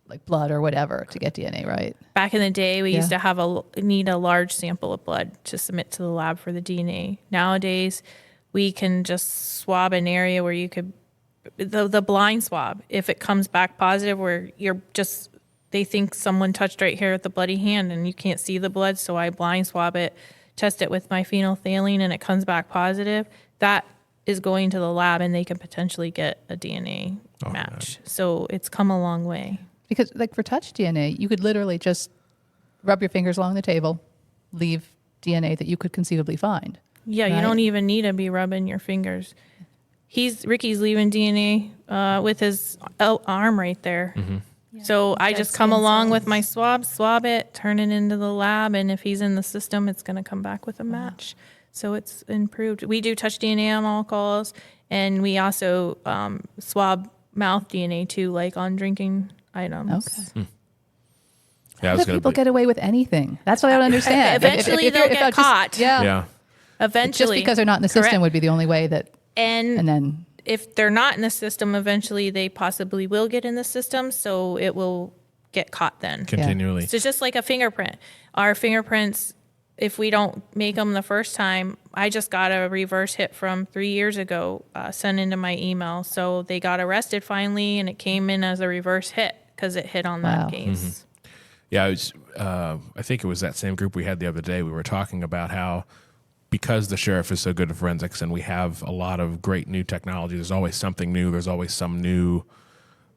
like blood or whatever to get DNA, right? back in the day, we used Yeah. to have need a large sample of blood to submit to the lab for the DNA. Nowadays, we can just swab an area where you could, the blind swab, if it comes back positive where they think someone touched right here with the bloody hand and you can't see the blood, so I blind swab it, test it with my phenolphthalein and it comes back positive, that is going to the lab and they can potentially get a DNA match. So it's come a long way. Because like for touch DNA, you could literally just rub your fingers along the table, leave DNA that you could conceivably find. Yeah, you Right. don't even need to be rubbing your fingers. Ricky's leaving DNA with his arm right there. So I just come along with my swab it, turn it into the lab, and if he's in the system, it's going to come back with a match. So it's improved. We do touch DNA on all calls, and we also swab mouth DNA too, like on drinking items. Okay. Yeah, I How was do going people to get away with anything? That's what I don't understand. Eventually If they'll you're- get if I just- caught. Yeah. Yeah. Eventually. Just because they're not in the system Correct. would be the only way that, and And then, if they're not in the system, eventually they possibly will get in the system, so it will get caught then. Continually. So just like a fingerprint. Our fingerprints, if we don't make them the first time, I just got a reverse hit from 3 years ago sent into my email. So they got arrested finally, and it came in as a reverse hit because it hit on Wow. that case. Yeah, I think it was that same group we had the other day. We were talking about how because the sheriff is so good at forensics and we have a lot of great new technology, there's always something new. There's always some new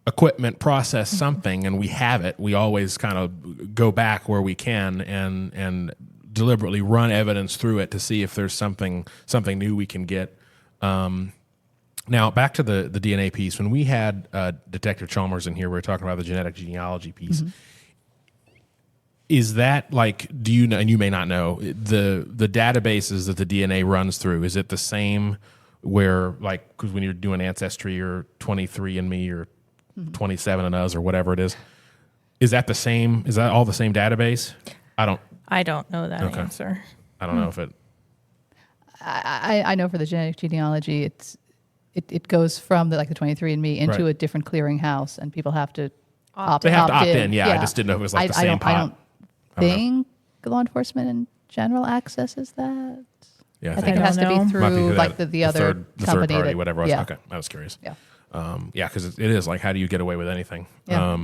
equipment, process, something, and we have it. We always kind of go back where we can, and deliberately run evidence through it to see if there's something new we can get. Now, back to the DNA piece. When we had Detective Chalmers in here, we were talking about the genetic genealogy piece. Mm-hmm. Is that like, do you know, and you may not know, the databases that the DNA runs through, is it the same where, like, because when you're doing Ancestry or 23andMe or 27andUs or whatever it is that the same? Is that all the same database? I don't know that answer. I don't know if it. I know for the genetic genealogy, it goes from the 23andMe into a different clearinghouse, and people have to opt in. Yeah, I just didn't know if it was like the same pot. I think law enforcement in general accesses that. Yeah, I think it has to be through the other third company party, whatever. Yeah. Okay, I was curious. Yeah. Because it is like, how do you get away with anything? Yeah.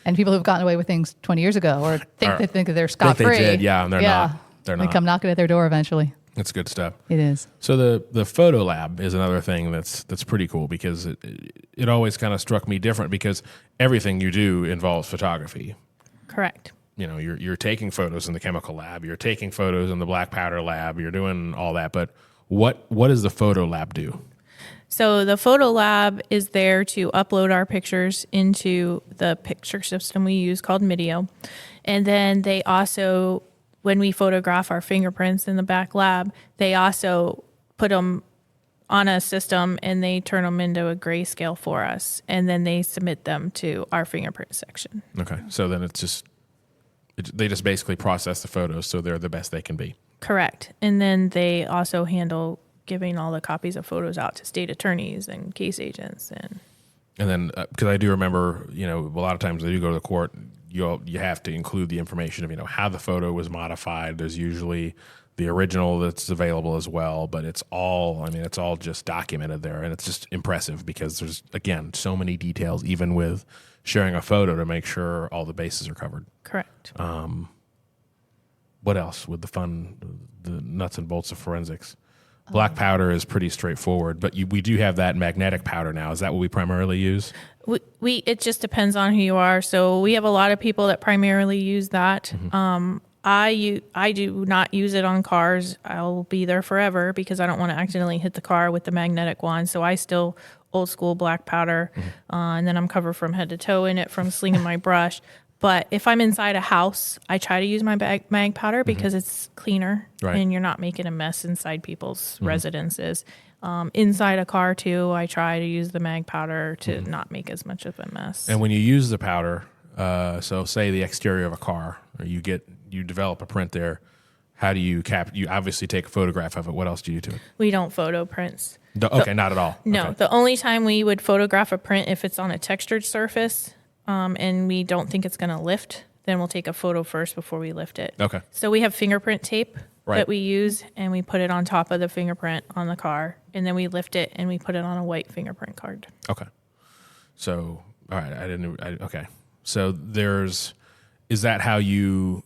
And people who've gotten away with things 20 years ago or think that they're scot-free. Think they did, yeah, and they're not. They're not. They come knocking at their door eventually. It's good stuff. It is. So the photo lab is another thing that's pretty cool, because it always kind of struck me different, because everything you do involves photography. Correct. You know, you're taking photos in the chemical lab, you're taking photos in the black powder lab, you're doing all that. But what does the photo lab do? So the photo lab is there to upload our pictures into the picture system we use called Midio. And then they also, when we photograph our fingerprints in the back lab, they also put them on a system and they turn them into a grayscale for us. And then they submit them to our fingerprint section. Okay. So then they just basically process the photos so they're the best they can be. Correct. And then they also handle giving all the copies of photos out to state attorneys and case agents. And then, because I do remember, a lot of times when you go to the court, you have to include the information of, how the photo was modified. There's usually the original that's available as well, but it's all just documented there. And it's just impressive because there's, again, so many details, even with sharing a photo, to make sure all the bases are covered. Correct. What else with the nuts and bolts of forensics? Black powder is pretty straightforward, but we do have that magnetic powder now. Is that what we primarily use? It just depends on who you are. So we have a lot of people that primarily use that. Mm-hmm. I do not use it on cars. I'll be there forever because I don't want to accidentally hit the car with the magnetic wand. So I still old school black powder, and then I'm covered from head to toe in it from slinging my brush. But if I'm inside a house, I try to use my mag powder because it's cleaner, and you're not making a mess inside people's residences. Inside a car, too, I try to use the mag powder to not make as much of a mess. And when you use the powder, so say the exterior of a car, or you develop a print there, how do you you obviously take a photograph of it. What else do you do to it? We don't photo prints. Okay, not at all. No, okay. The only time we would photograph a print if it's on a textured surface, and we don't think it's going to lift, then we'll take a photo first before we lift it. Okay. So we have fingerprint tape that we use, and we put it on top of the fingerprint on the car, and then we lift it and we put it on a white fingerprint card. Okay. So, all right, okay. So is that how you,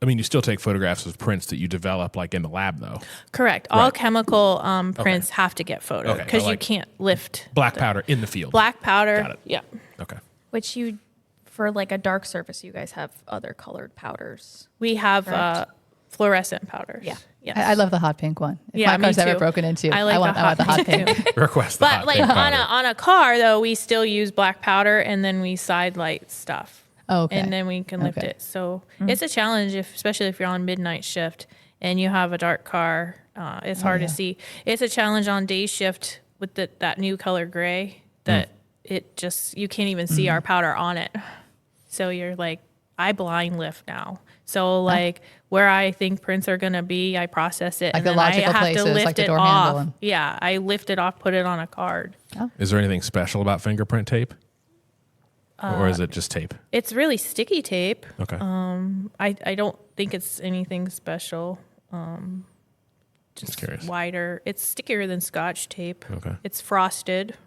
you still take photographs of prints that you develop like in the lab though? Correct. All chemical prints have to get photoed because you can't lift. Black powder in the field. Black powder. Got it. Yeah. Okay. Which for like a dark surface, you guys have other colored powders. We have fluorescent powders. Yeah. Yes. I love the hot pink one. If my car's too. ever broken into, I want the hot pink. Request the but hot like pink powder. on a car though, we still use black powder and then we side light stuff. Okay. And then we can lift it. So it's a challenge, especially if you're on midnight shift and you have a dark car. It's hard to see. It's a challenge on day shift with that new color gray that you can't even see our powder on it. So you're like, I blind lift now. So where I think prints are going to be, I process it. Like and the then logical I have places, to lift like the it door off. handle and- Yeah, I lift it off, put it on a card. Oh. Is there anything special about fingerprint tape? Or is it just tape? It's really sticky tape. Okay. I don't think it's anything special. Just curious. wider. It's stickier than Scotch tape. Okay. It's frosted.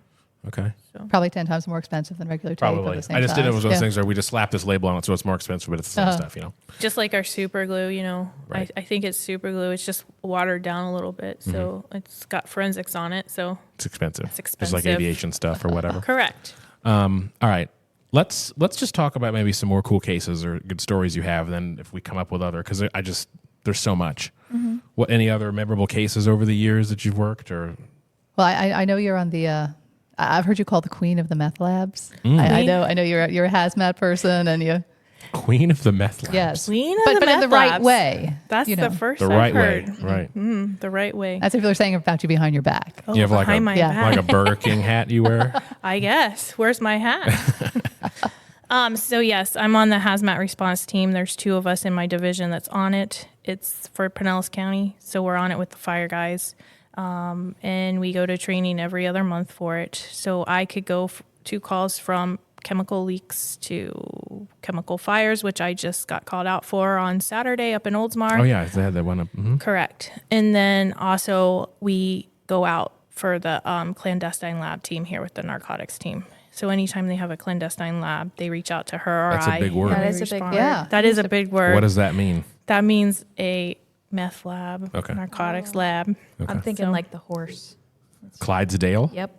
Okay. Probably 10 times more expensive than regular tape. Probably. Of the same I just didn't know it was one of size. those things where we just slap this label on it so it's more expensive, but it's the same stuff, Just like our super glue, Right. I think it's super glue. It's just watered down a little bit. So it's got forensics on it. So It's expensive. It's Just like expensive. aviation stuff or whatever. correct. All right. let's just talk about maybe some more cool cases or good stories you have. Then if we come up with other, because there's so much. What any other memorable cases over the years that you've worked or? Well, I know you're on the. I've heard you called the queen of the meth labs. I know you're a hazmat person and you. Queen of the meth labs. Yes, Queen of but the in meth the right labs. way. That's you know. the first The I've right heard. way, right? The right way. That's if they're saying about you behind your back. Oh, You have like behind my Yeah. back. like a Burger King hat you wear. I guess. Where's my hat? So yes, I'm on the hazmat response team. There's 2 of us in my division that's on it. It's for Pinellas County, so we're on it with the fire guys, and we go to training every other month for it. So I could go to calls from chemical leaks to chemical fires, which I just got called out for on Saturday up in Oldsmar. Oh yeah, they had that one up. Correct. And then also we go out for the clandestine lab team here with the narcotics team. So anytime they have a clandestine lab, they reach out to her or That's a I. big word. and That I is a big respond. word. Yeah. That is a big word. What does that mean? That means a meth lab, Okay. narcotics lab. I'm thinking So- like the horse. Clydesdale. Yep.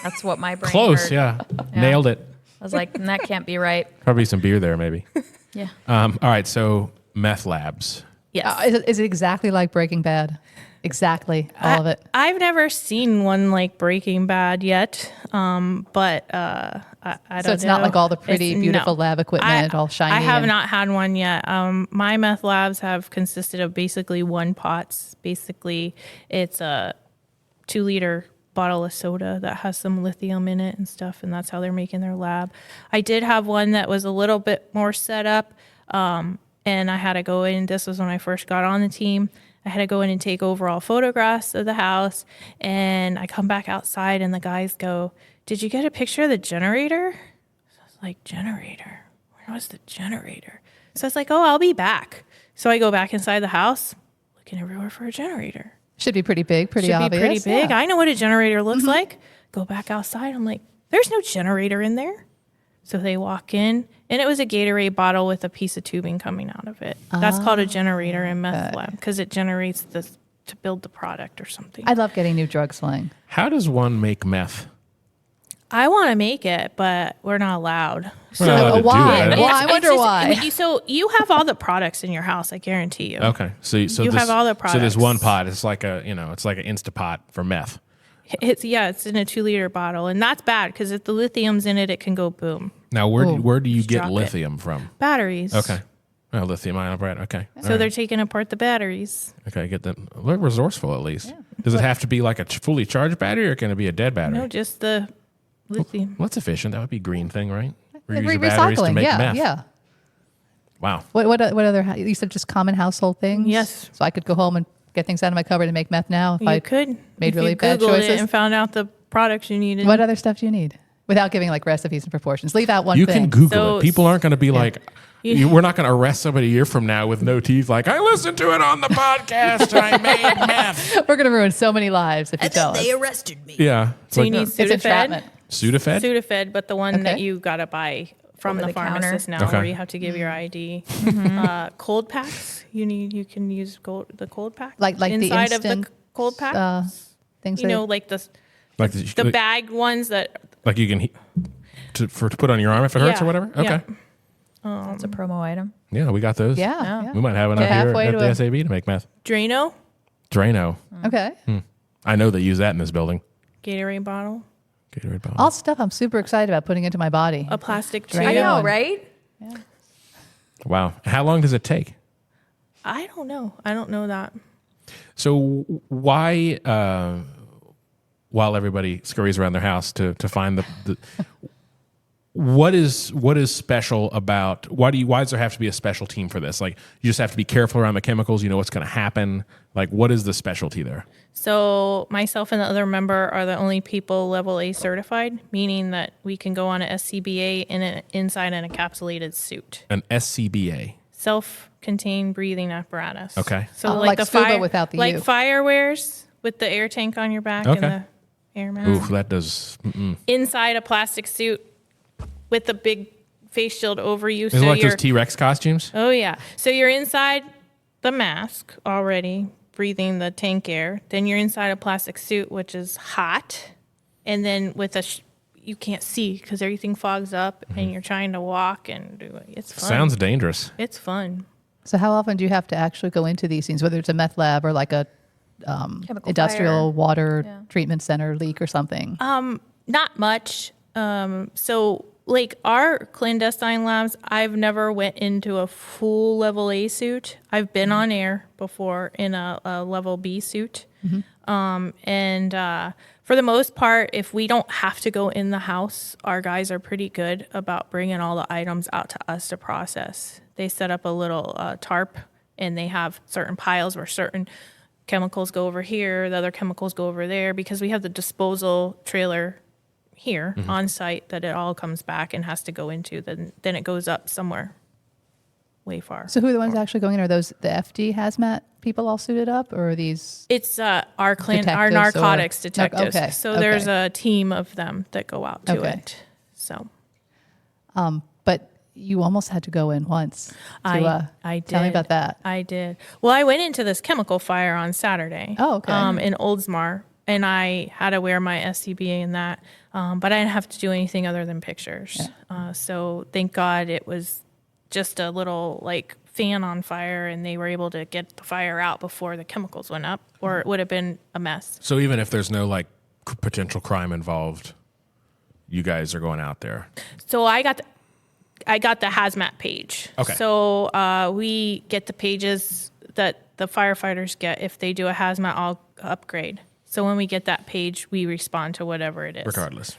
That's what my brain Close. heard. Yeah. Nailed it. I was like, that can't be right. Probably some beer there, maybe. Yeah. All right. So meth labs. Yes. Is it exactly like Breaking Bad? Exactly, all of it. I've never seen one like Breaking Bad yet, but I don't know. So it's not like all the pretty, It's- beautiful no. lab equipment, all shiny. I have and- not had one yet. My meth labs have consisted of basically 1 pots. Basically, it's a 2-liter bottle of soda that has some lithium in it and stuff, and that's how they're making their lab. I did have one that was a little bit more set up, and I had to go in. This was when I first got on the team. I had to go in and take overall photographs of the house, and I come back outside, and the guys go, "Did you get a picture of the generator?" So I was like, "Generator? Where was the generator?" So I was like, "Oh, I'll be back." So I go back inside the house, looking everywhere for a generator. Should be pretty big, pretty Should obvious. be pretty big. Yeah. Mm-hmm. I know what a generator looks like. Go back outside. I'm like, "There's no generator in there." So they walk in, and it was a Gatorade bottle with a piece of tubing coming out of it. That's called a generator in meth lab because it generates this to build the product or something. I love getting new drug slang. How does one make meth? I want to make it, but we're not allowed. We're not allowed to do why? it. Well, I wonder why. So you have all the products in your house, I guarantee you. Okay. So You this, have all the So there's products. one pot. It's like it's like an Instapot for meth. It's in a 2-liter bottle, and that's bad because if the lithium's in it, it can go boom. Now, where do you get drop it. lithium from? Batteries. Okay. Oh, lithium ion, right? Okay. So they're taking apart the batteries. Okay, get them. They're resourceful at least. Does it have to be like a fully charged battery, or can it be a dead battery? No, just the lithium. Well, that's efficient. That would be a green thing, right? Reuse Re- your batteries to Recycling, make yeah, meth. yeah. Wow. What other? You said just common household things. Yes. So I could go home and get things out of my cupboard and make meth now if You I could made if really you bad Googled choices. it and found out the products you needed. What other stuff do you need? Without giving like recipes and proportions. Leave out one You thing. can Google So- it. People aren't going to be like, we're not going to arrest somebody a year from now with no teeth. Like, I listened to it on the podcast and I made meth. We're going to ruin so many lives if you tell us. arrested me. Yeah. It's So like, you need It's entrapment. Sudafed? Sudafed, but the one Okay. that you gotta buy from Over the the counter. pharmacist now, Okay. where you have to give your ID. Cold packs. You can use the cold pack. Like the inside instant, of the cold pack. Things You know, like the like bagged ones that. like you can to put on your arm if it hurts or Yeah, whatever? yeah. Okay. It's a promo item. Yeah, we got those. yeah. We might have enough Yeah, here halfway at to the a- SAB to make meth. Drano, Drano. Okay. I know they use that in this building. Gatorade bottle, Gatorade bottle. All stuff I'm super excited about putting into my body. a plastic Drano. tube. I know, one. right? Wow. How long does it take? I don't know. I don't know that. So why, while everybody scurries around their house to find the what is special about why does there have to be a special team for this? Like you just have to be careful around the chemicals. You know what's going to happen. Like what is the specialty there? So myself and the other member are the only people level A certified, meaning that we can go on a SCBA inside an encapsulated suit. An SCBA. Self-contained breathing apparatus. Okay. So Like the scuba fire, without the like U. firewares with the air tank on your back Okay. and the air mask. Oof, that does. Inside a plastic suit with a big face shield over you. Is it like those T-Rex costumes? Oh yeah. So you're inside the mask already, breathing the tank air. Then you're inside a plastic suit, which is hot, and then with you can't see because everything fogs up and you're trying to walk and do it. It's fun. Sounds dangerous. It's fun. So how often do you have to actually go into these scenes, whether it's a meth lab or like a Chemical industrial fire. water Yeah. treatment center leak or something? Not much. So like our clandestine labs, I've never went into a full level A suit. I've been on air before in a level B suit. For the most part, if we don't have to go in the house, our guys are pretty good about bringing all the items out to us to process. They set up a little tarp, and they have certain piles where certain chemicals go over here, the other chemicals go over there, because we have the disposal trailer here on site that it all comes back and has to go into. Then it goes up somewhere way far. So who are the ones actually going in? Are those the FD hazmat people all suited up, or are these? It's our Detectives narcotics or- detectives. Okay, So there's okay. a team of them that go out to Okay. it. So But you almost had to go in once. To, I did. Tell me about that. I did. Well, I went into this chemical fire on Saturday. Oh, okay. In Oldsmar, and I had to wear my SCBA in that, but I didn't have to do anything other than pictures. So thank God it was just a little like fan on fire, and they were able to get the fire out before the chemicals went up, or it would have been a mess. So even if there's no like potential crime involved, you guys are going out there. So I got the hazmat page. Okay. So we get the pages that the firefighters get if they do a hazmat all upgrade. So when we get that page, we respond to whatever it is.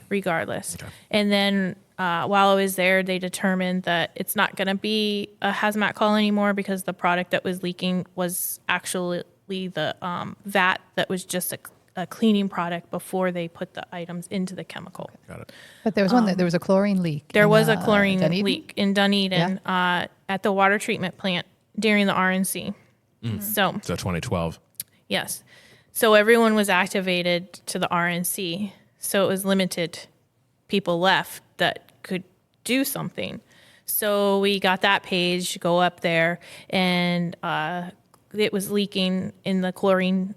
Regardless. Okay. And then while I was there, they determined that it's not going to be a hazmat call anymore because the product that was leaking was actually the vat that was just a cleaning product before they put the items into the chemical. Got it. But there was one that there was a chlorine leak. There in, was a chlorine Dunedin? leak in Dunedin at the water treatment plant during the RNC. So, So 2012. yes. So everyone was activated to the RNC. So it was limited people left that could do something. So we got that page, go up there, and it was leaking in the chlorine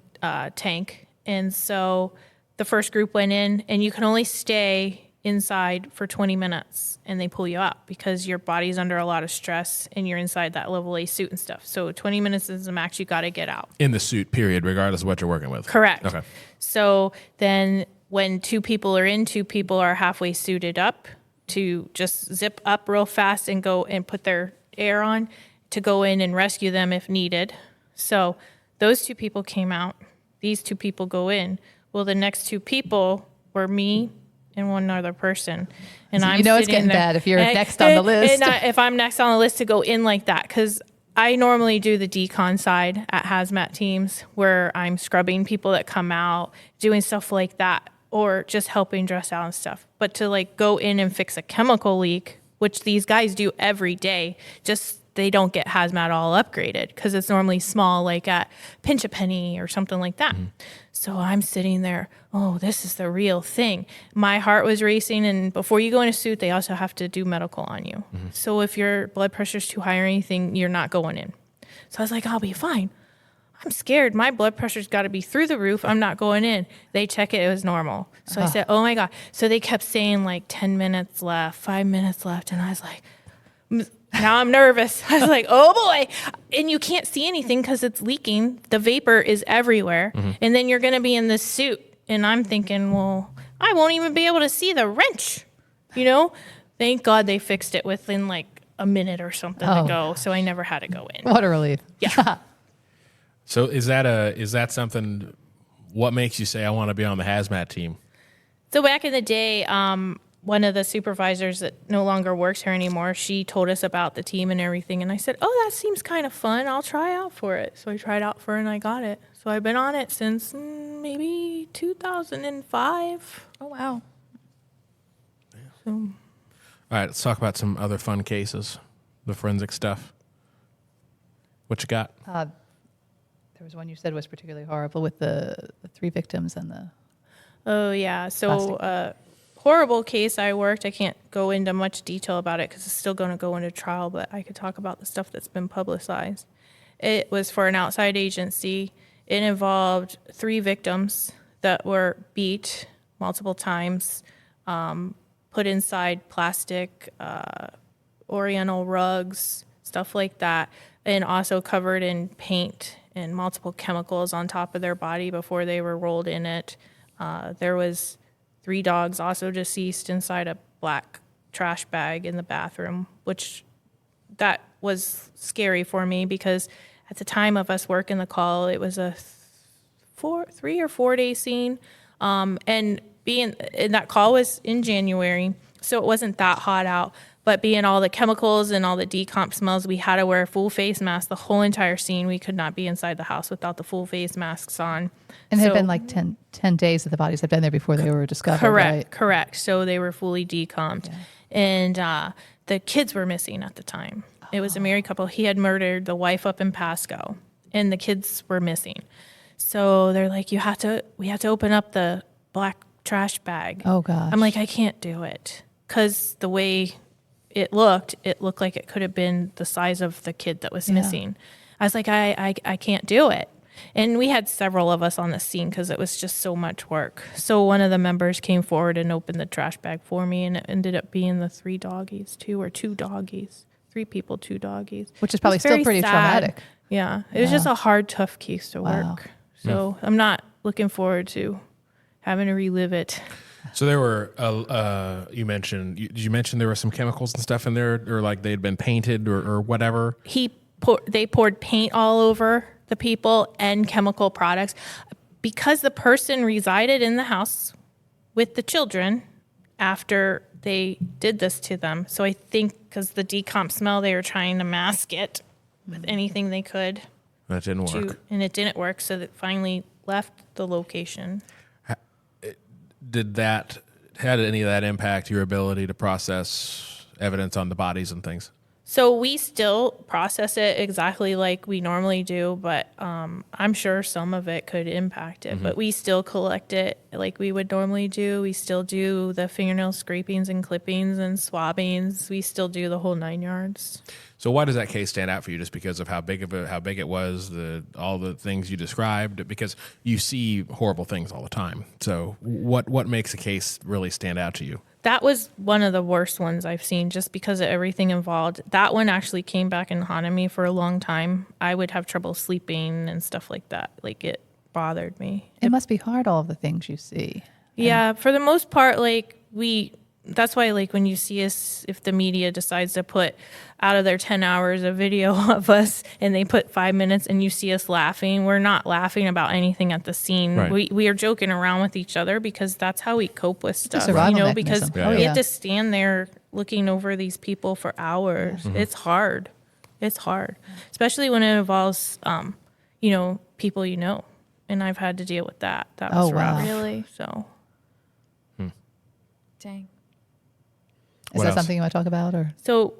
tank. And so the first group went in, and you can only stay inside for 20 minutes, and they pull you out because your body's under a lot of stress and you're inside that level A suit and stuff. So 20 minutes is the max you got to get out. In the suit, period, regardless of what you're working with. Correct. Okay. So then when two people are in, two people are halfway suited up to just zip up real fast and go and put their air on to go in and rescue them if needed. So those two people came out. These two people go in. Well, the next two people were me and one other person. And So I'm you know it's sitting getting there. bad if you're And next on the list. if I'm next on the list to go in like that, because I normally do the decon side at hazmat teams where I'm scrubbing people that come out, doing stuff like that, or just helping dress out and stuff. But to like go in and fix a chemical leak, which these guys do every day, just they don't get hazmat all upgraded because it's normally small, like at Pinch a Penny or something like that. So I'm sitting there, oh, this is the real thing. My heart was racing, and before you go in a suit, they also have to do medical on you. So if your blood pressure's too high or anything, you're not going in. So I was like, I'll be fine. I'm scared. My blood pressure's got to be through the roof. I'm not going in. They check it. It was normal. So I said, oh my God. So they kept saying like 10 minutes left, 5 minutes left. And I was like, now I'm nervous. I was like, oh boy. And you can't see anything because it's leaking. The vapor is everywhere. And then you're going to be in this suit. And I'm thinking, well, I won't even be able to see the wrench, you know? Thank God they fixed it within like a minute or something to go. So I never had to go in. What a relief. Yeah. So is that something? What makes you say I want to be on the hazmat team? So back in the day, one of the supervisors that no longer works here anymore, she told us about the team and everything. And I said, oh, that seems kind of fun. I'll try out for it. So I tried out for it and I got it. So I've been on it since maybe 2005. Oh, wow. So All right, let's talk about some other fun cases, the forensic stuff. What you got? There was one you said was particularly horrible with the 3 victims and the. oh, yeah. So horrible case I worked. I can't go into much detail about it because it's still going to go into trial, but I could talk about the stuff that's been publicized. It was for an outside agency. It involved 3 victims that were beat multiple times, put inside plastic, oriental rugs, stuff like that, and also covered in paint and multiple chemicals on top of their body before they were rolled in it. There was 3 dogs also deceased inside a black trash bag in the bathroom, which that was scary for me because at the time of us working the call, it was a 3 or 4 day scene. And that call was in January, so it wasn't that hot out. But being all the chemicals and all the decomp smells, we had to wear a full face mask the whole entire scene. We could not be inside the house without the full face masks on. And it had been like 10 days that the bodies had been there before they were discovered, Correct. right? So they were fully decomped. Yeah. And the kids were missing at the time. It was a married couple. He had murdered the wife up in Pasco, and the kids were missing. So they're like, we have to open up the black trash bag. Oh, gosh. I'm like, I can't do it because the way it looked like it could have been the size of the kid that was missing. I was like, I can't do it. And we had several of us on the scene because it was just so much work. So one of the members came forward and opened the trash bag for me, and it ended up being the 3 doggies, 2 doggies, 3 people, 2 doggies. Which is probably still pretty traumatic. Yeah. It was just a hard, tough case to work. So I'm not looking forward to having to relive it. So there were, did you mention there were some chemicals and stuff in there, or like they'd been painted or whatever? They poured paint all over the people and chemical products because the person resided in the house with the children after they did this to them. So I think because the decomp smell, they were trying to mask it with anything they could. That didn't work. And it didn't work, so it finally left the location. Had any of that impact your ability to process evidence on the bodies and things? So we still process it exactly like we normally do, but I'm sure some of it could impact it. Mm-hmm. But we still collect it like we would normally do. We still do the fingernail scrapings and clippings and swabbings. We still do the whole 9 yards. So why does that case stand out for you? Just because of how big it was, all the things you described? Because you see horrible things all the time. So what makes a case really stand out to you? That was one of the worst ones I've seen just because of everything involved. That one actually came back and haunted me for a long time. I would have trouble sleeping and stuff like that. Like, it bothered me. It must be hard, all of the things you see. Yeah, for the most part, that's why, like, when you see us, if the media decides to put out of their 10 hours a video of us and they put 5 minutes and you see us laughing, we're not laughing about anything at the scene. Right. We are joking around with each other because that's how we cope with stuff. Because we have to stand there looking over these people for hours. Yeah. Mm-hmm. It's hard. It's hard, especially when it involves, people you know. And I've had to deal with that. That was rough. Really? So. Dang. Is that something you want to talk about? Or So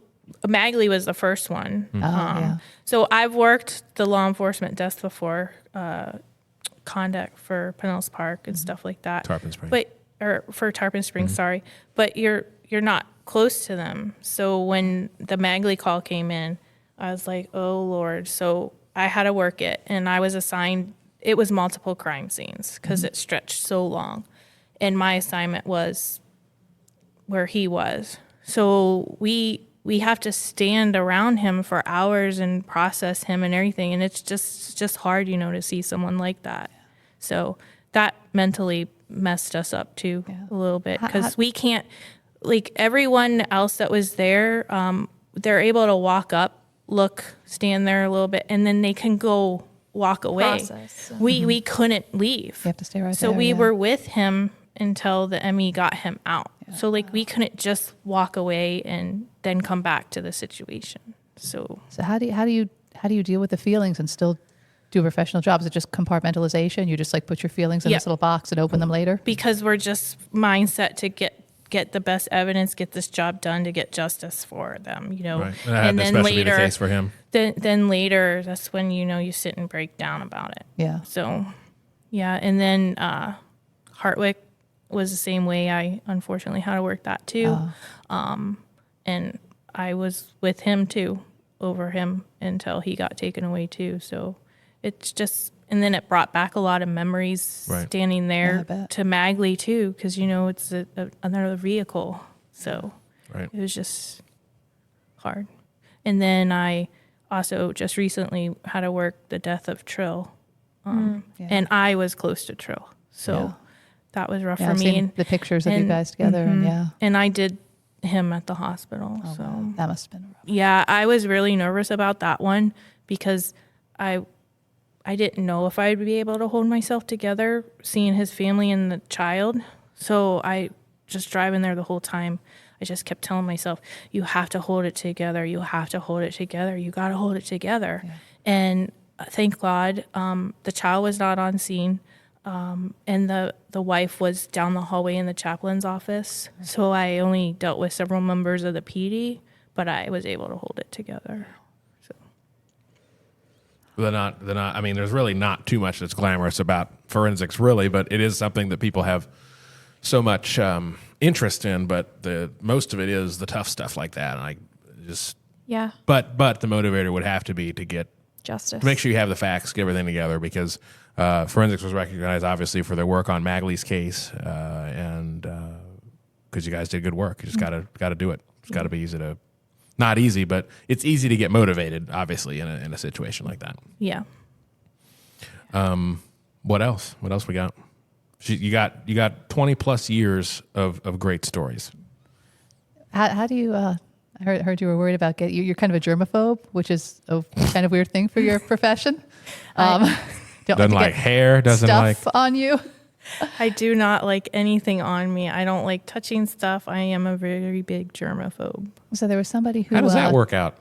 Magley was the first one. Mm-hmm. So I've worked the law enforcement desk before, conduct for Pinellas Park and stuff like that. Tarpon Springs. For Tarpon Springs, sorry. But you're not close to them. So when the Magley call came in, I was like, oh, Lord. So I had to work it. And I was assigned, it was multiple crime scenes because it stretched so long. And my assignment was where he was. So we have to stand around him for hours and process him and everything. And it's just hard, to see someone like that. So that mentally messed us up too a little bit because we can't, like, everyone else that was there, they're able to walk up, look, stand there a little bit, and then they can go walk away. Process. We couldn't leave. You have to stay right there. So we were with him until the ME got him out. Yeah. So we couldn't just walk away and then come back to the situation. So how do you deal with the feelings and still do a professional job? Is it just compartmentalization? You just put your feelings in this little box and open them later? Because we're just mindset to get the best evidence, get this job done to get justice for them, Right. And then later, be the case for him. Then later, that's when you sit and break down about it. Yeah. So, yeah, and then Hartwick was the same way. I unfortunately had to work that too, and I was with him too, over him until he got taken away too. So it's just, and then it brought back a lot of memories standing there to Magley too, because it's another vehicle. So Right. it was just hard. And then I also just recently had to work the death of Trill. Yeah. And I was close to Trill. So Yeah. that was rough Yeah, for I've me. seen And, the pictures of you and- guys together, and yeah, and I did him at the hospital. oh, so wow. That must have been rough. yeah, I was really nervous about that one because I didn't know if I'd be able to hold myself together seeing his family and the child. So I just driving there the whole time. I just kept telling myself, you have to hold it together. You have to hold it together. You got to hold it together. Yeah. And thank God, the child was not on scene. And the wife was down the hallway in the chaplain's office. So I only dealt with several members of the PD, but I was able to hold it together. So They're not. I mean, there's really not too much that's glamorous about forensics, really, but it is something that people have so much interest in. But most of it is the tough stuff like that. And I just, Yeah. but the motivator would have to be to Justice. make sure you have the facts, get everything together, because forensics was recognized obviously for their work on Magley's case, and because you guys did good work. You just gotta do it. It's got to be easy to. Not easy, but it's easy to get motivated, obviously, in a situation like that. yeah. What else? What else we got? You got 20 plus years of great stories. How do you? I heard you were worried about you're kind of a germaphobe, which is a kind of weird thing for your profession. Don't Doesn't to like get hair. Doesn't stuff like. on you. I do not like anything on me. I don't like touching stuff. I am a very big germaphobe. So there was somebody who. How does that work out?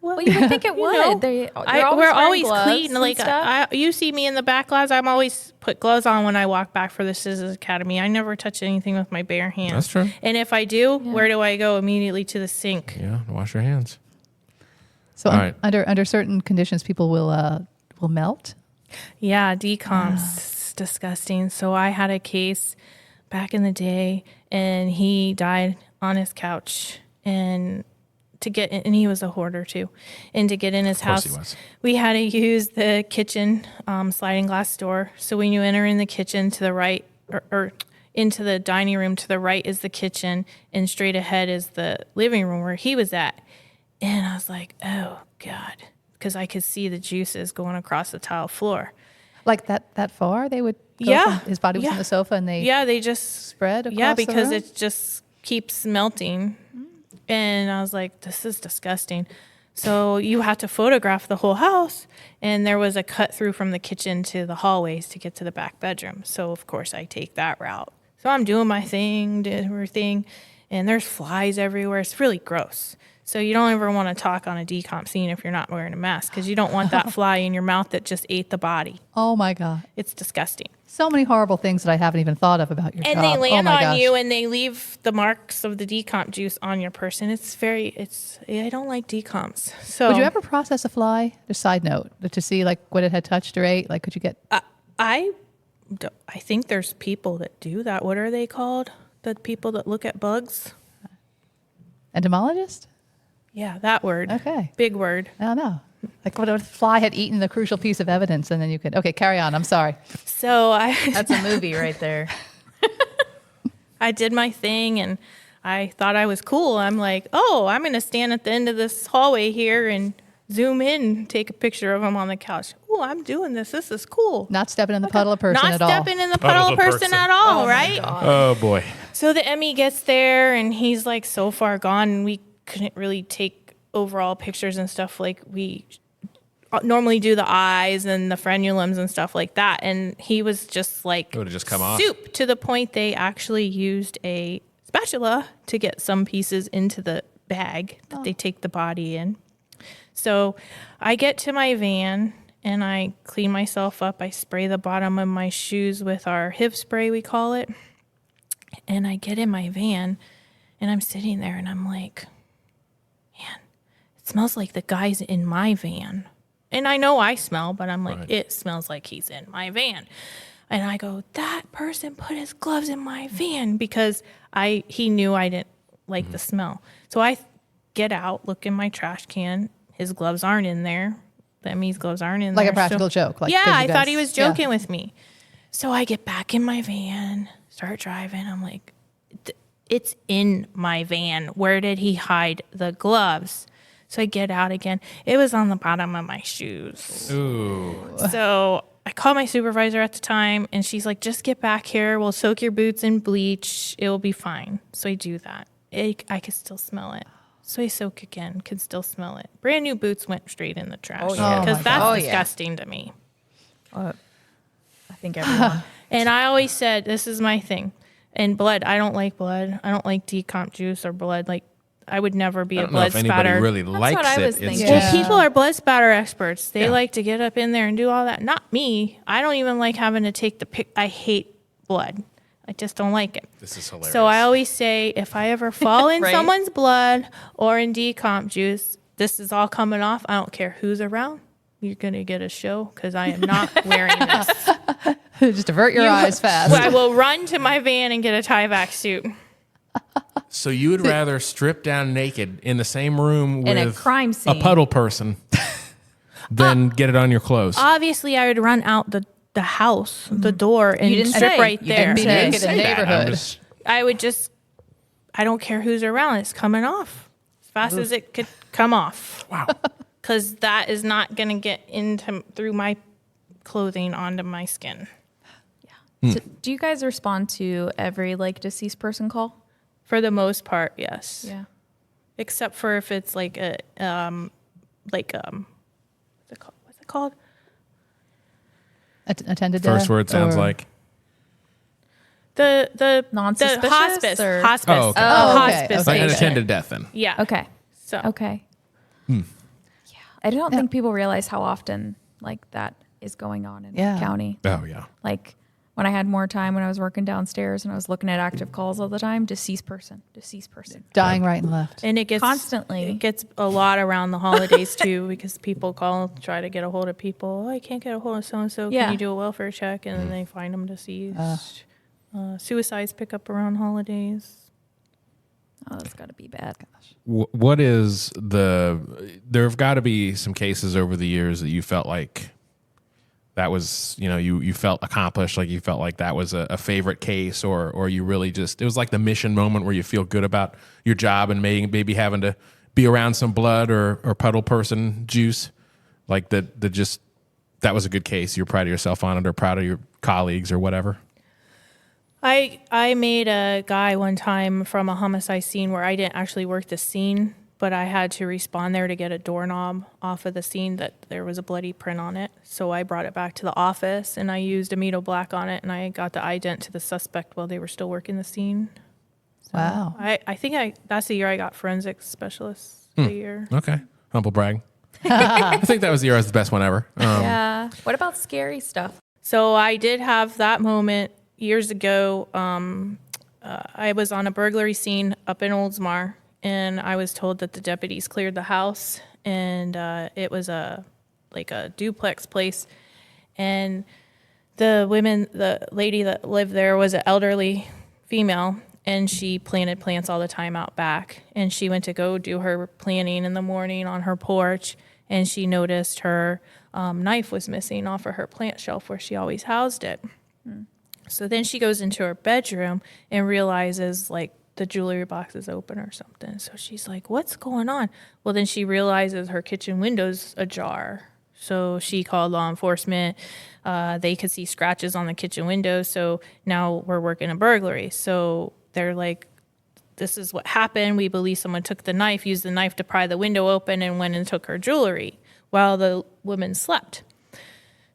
Well, you would think it would. know, They're we're wearing always gloves clean. and Like stuff. you see me in the back class, I'm always put gloves on when I walk back for the Scissors Academy. I never touch anything with my bare hands. That's true. And if I do, where do I go? Immediately to the sink. Yeah, wash your hands. So All right. under certain conditions, people will melt. Yeah, decoms. It's disgusting. So I had a case back in the day, and he died on his couch, and he was a hoarder too. And to get in his course house, he was. we had to use the kitchen sliding glass door. So when you enter in the kitchen to the right, or into the dining room to the right is the kitchen, and straight ahead is the living room where he was at. And I was like, oh God, because I could see the juices going across the tile floor. Like that far, they would. Go Yeah. from- his body was on Yeah. the sofa, and they. Yeah, they just Spread across Yeah, the because room? it just keeps melting. And I was like, this is disgusting. So you have to photograph the whole house. And there was a cut through from the kitchen to the hallways to get to the back bedroom. So of course I take that route. So I'm doing my thing, did everything, and there's flies everywhere. It's really gross. So you don't ever want to talk on a decomp scene if you're not wearing a mask, because you don't want that fly in your mouth that just ate the body. Oh my God! It's disgusting. So many horrible things that I haven't even thought of about your And job. they land oh my on gosh. you, and they leave the marks of the decomp juice on your person. I don't like decomps. So Would you ever process a fly? Just side note, to see like what it had touched or ate. Like, could you get? I think there's people that do that. What are they called? The people that look at bugs? Entomologist? Yeah, that word. Okay. Big word. I don't know. Like, what if a fly had eaten the crucial piece of evidence, and then you could. Okay, carry on. I'm sorry. So That's a movie right there. I did my thing, and I thought I was cool. I'm like, oh, I'm going to stand at the end of this hallway here and zoom in and take a picture of him on the couch. Oh, I'm doing this. This is cool. Not stepping in the puddle of person Not at all. stepping in the puddle of person at all, right? Oh boy. So the Emmy gets there, and he's like so far gone, and we couldn't really take overall pictures and stuff like we normally do, the eyes and the frenulums and stuff like that. And he was just like It would've just come off. soup, to the point they actually used a spatula to get some pieces into the bag that they take the body in. So I get to my van and I clean myself up. I spray the bottom of my shoes with our HIV spray, we call it. And I get in my van and I'm sitting there and I'm like, man, it smells like the guy's in my van. And I know I smell, but I'm like, Right. It smells like he's in my van. And I go, that person put his gloves in my van, because he knew I didn't like the smell. So I get out, look in my trash can. His gloves aren't in there. The Emmy's gloves aren't in Like there. a practical joke. Like, yeah, 'cause you I thought guys- he was yeah. joking with me. So I get back in my van, start driving. I'm like, it's in my van. Where did he hide the gloves? So I get out again. It was on the bottom of my shoes. Ooh. So I called my supervisor at the time, and she's like, just get back here. We'll soak your boots in bleach. It will be fine. So I do that. I could still smell it. So I soak again, could still smell it. Brand new boots went straight in the trash. Oh, yeah. Because Oh, my that's God. Oh, yeah. disgusting to me. I think everyone. And I always said, this is my thing. And blood, I don't like blood. I don't like decomp juice or blood. Like, I would never be I a don't know blood if anybody spatter. really likes what I it. was It's thinking. Well, just, people are blood spatter experts. They Yeah. like to get up in there and do all that. Not me. I don't even like having to take the pic. I hate blood. I just don't like it. this is hilarious. So I always say, if I ever fall in Right. someone's blood or in decomp juice, this is all coming off. I don't care who's around. You're going to get a show because I am not wearing this. Just avert your eyes fast. I will run to my van and get a Tyvek suit. So you would rather strip down naked in the same room with In a crime scene. a puddle person than get it on your clothes? Obviously, I would run out the house, the door, and You didn't strip say. right You there. didn't Be say. naked in Say that. I'm neighborhood. just- I would just, I don't care who's around. It's coming off as fast as it could come off. wow. Because that is not going to get through my clothing onto my skin. So do you guys respond to every like deceased person call? For the most part, yes. Yeah. Except for if it's like what's it called? Attended First death word sounds or- like The Non-suspicious hospice. or- Hospice. Oh, okay. Hospice. like an patient. attended death then. Yeah. Okay. So Okay. Yeah. I don't think people realize how often like that is going on in Yeah. the county. Oh yeah. Like when I had more time when I was working downstairs and I was looking at active calls all the time, deceased person. dying right and left. and it gets Constantly. It gets a lot around the holidays too, because people call, try to get a hold of people. Oh, I can't get a hold of so and so. Yeah. Can you do a welfare check? And then they find them deceased. Suicides pick up around holidays. Oh, that's got to be bad. What is there have got to be some cases over the years that you felt like that was, you felt accomplished, like you felt like that was a favorite case, or you really just, it was like the mission moment where you feel good about your job and maybe having to be around some blood or puddle person juice, like that was a good case. You're proud of yourself on it or proud of your colleagues or whatever. I made a guy one time from a homicide scene where I didn't actually work the scene, but I had to respond there to get a doorknob off of the scene that there was a bloody print on it. So I brought it back to the office and I used Amido Black on it, and I got the ident to the suspect while they were still working the scene. Wow. I think that's the year I got forensics specialist of the year. Okay. Humble brag. I think that was the year I was the best one ever. Yeah. What about scary stuff? So I did have that moment years ago. I was on a burglary scene up in Oldsmar, and I was told that the deputies cleared the house, and it was a duplex place, and the lady that lived there was an elderly female, and she planted plants all the time out back, and she went to go do her planting in the morning on her porch, and she noticed her knife was missing off of her plant shelf where she always housed it. So then she goes into her bedroom and realizes like the jewelry box is open or something. So she's like, what's going on? Well, then she realizes her kitchen window's ajar. So she called law enforcement. They could see scratches on the kitchen window. So now we're working a burglary. So they're like, this is what happened. We believe someone took the knife, used the knife to pry the window open, and went and took her jewelry while the woman slept.